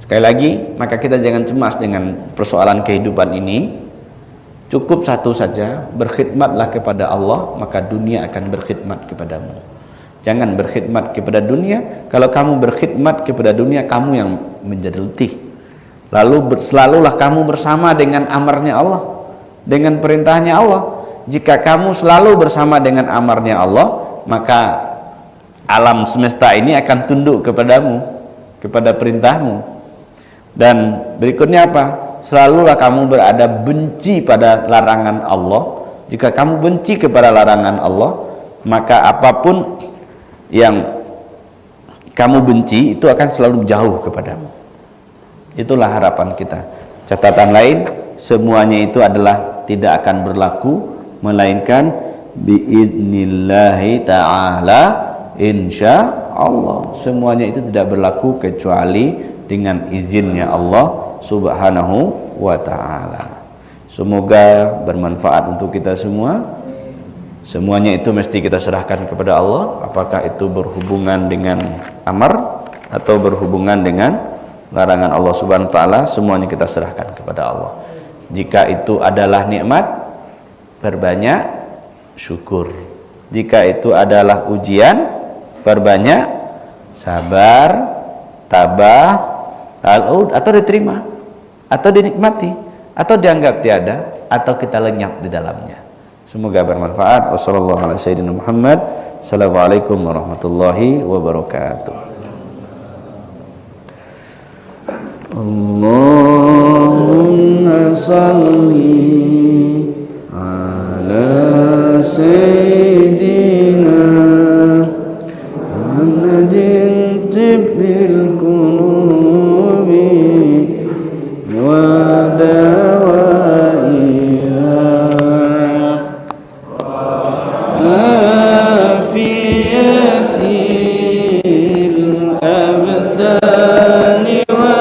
Sekali lagi, maka kita jangan cemas dengan persoalan kehidupan ini. Cukup satu saja, berkhidmatlah kepada Allah, maka dunia akan berkhidmat kepadamu. Jangan berkhidmat kepada dunia. Kalau kamu berkhidmat kepada dunia, kamu yang menjadi letih. Lalu selalulah kamu bersama dengan amarnya Allah, dengan perintahnya Allah. Jika kamu selalu bersama dengan amarnya Allah, maka alam semesta ini akan tunduk kepadamu, kepada perintahmu. Dan berikutnya apa? Selalulah kamu berada benci pada larangan Allah. Jika kamu benci kepada larangan Allah, maka apapun yang kamu benci itu akan selalu jauh kepadamu. Itulah harapan kita. Catatan lain, semuanya itu adalah tidak akan berlaku melainkan biidnillahi ta'ala, insya Allah. Semuanya itu tidak berlaku kecuali dengan izinnya Allah Subhanahu wa ta'ala. Semoga bermanfaat untuk kita semua. Semuanya itu mesti kita serahkan kepada Allah. Apakah itu berhubungan dengan amar atau berhubungan dengan larangan Allah Subhanahu wa ta'ala, semuanya kita serahkan kepada Allah. Jika itu adalah nikmat, perbanyak syukur. Jika itu adalah ujian, perbanyak sabar, tabah, atau diterima, atau dinikmati, atau dianggap tiada, atau kita lenyap di dalamnya. Semoga bermanfaat. Wassalamualaikum warahmatullahi wabarakatuh. Allahumma salli ala sayyidina Muhammadin tibbil qulubi wa dawaiha afiyatil abdani wa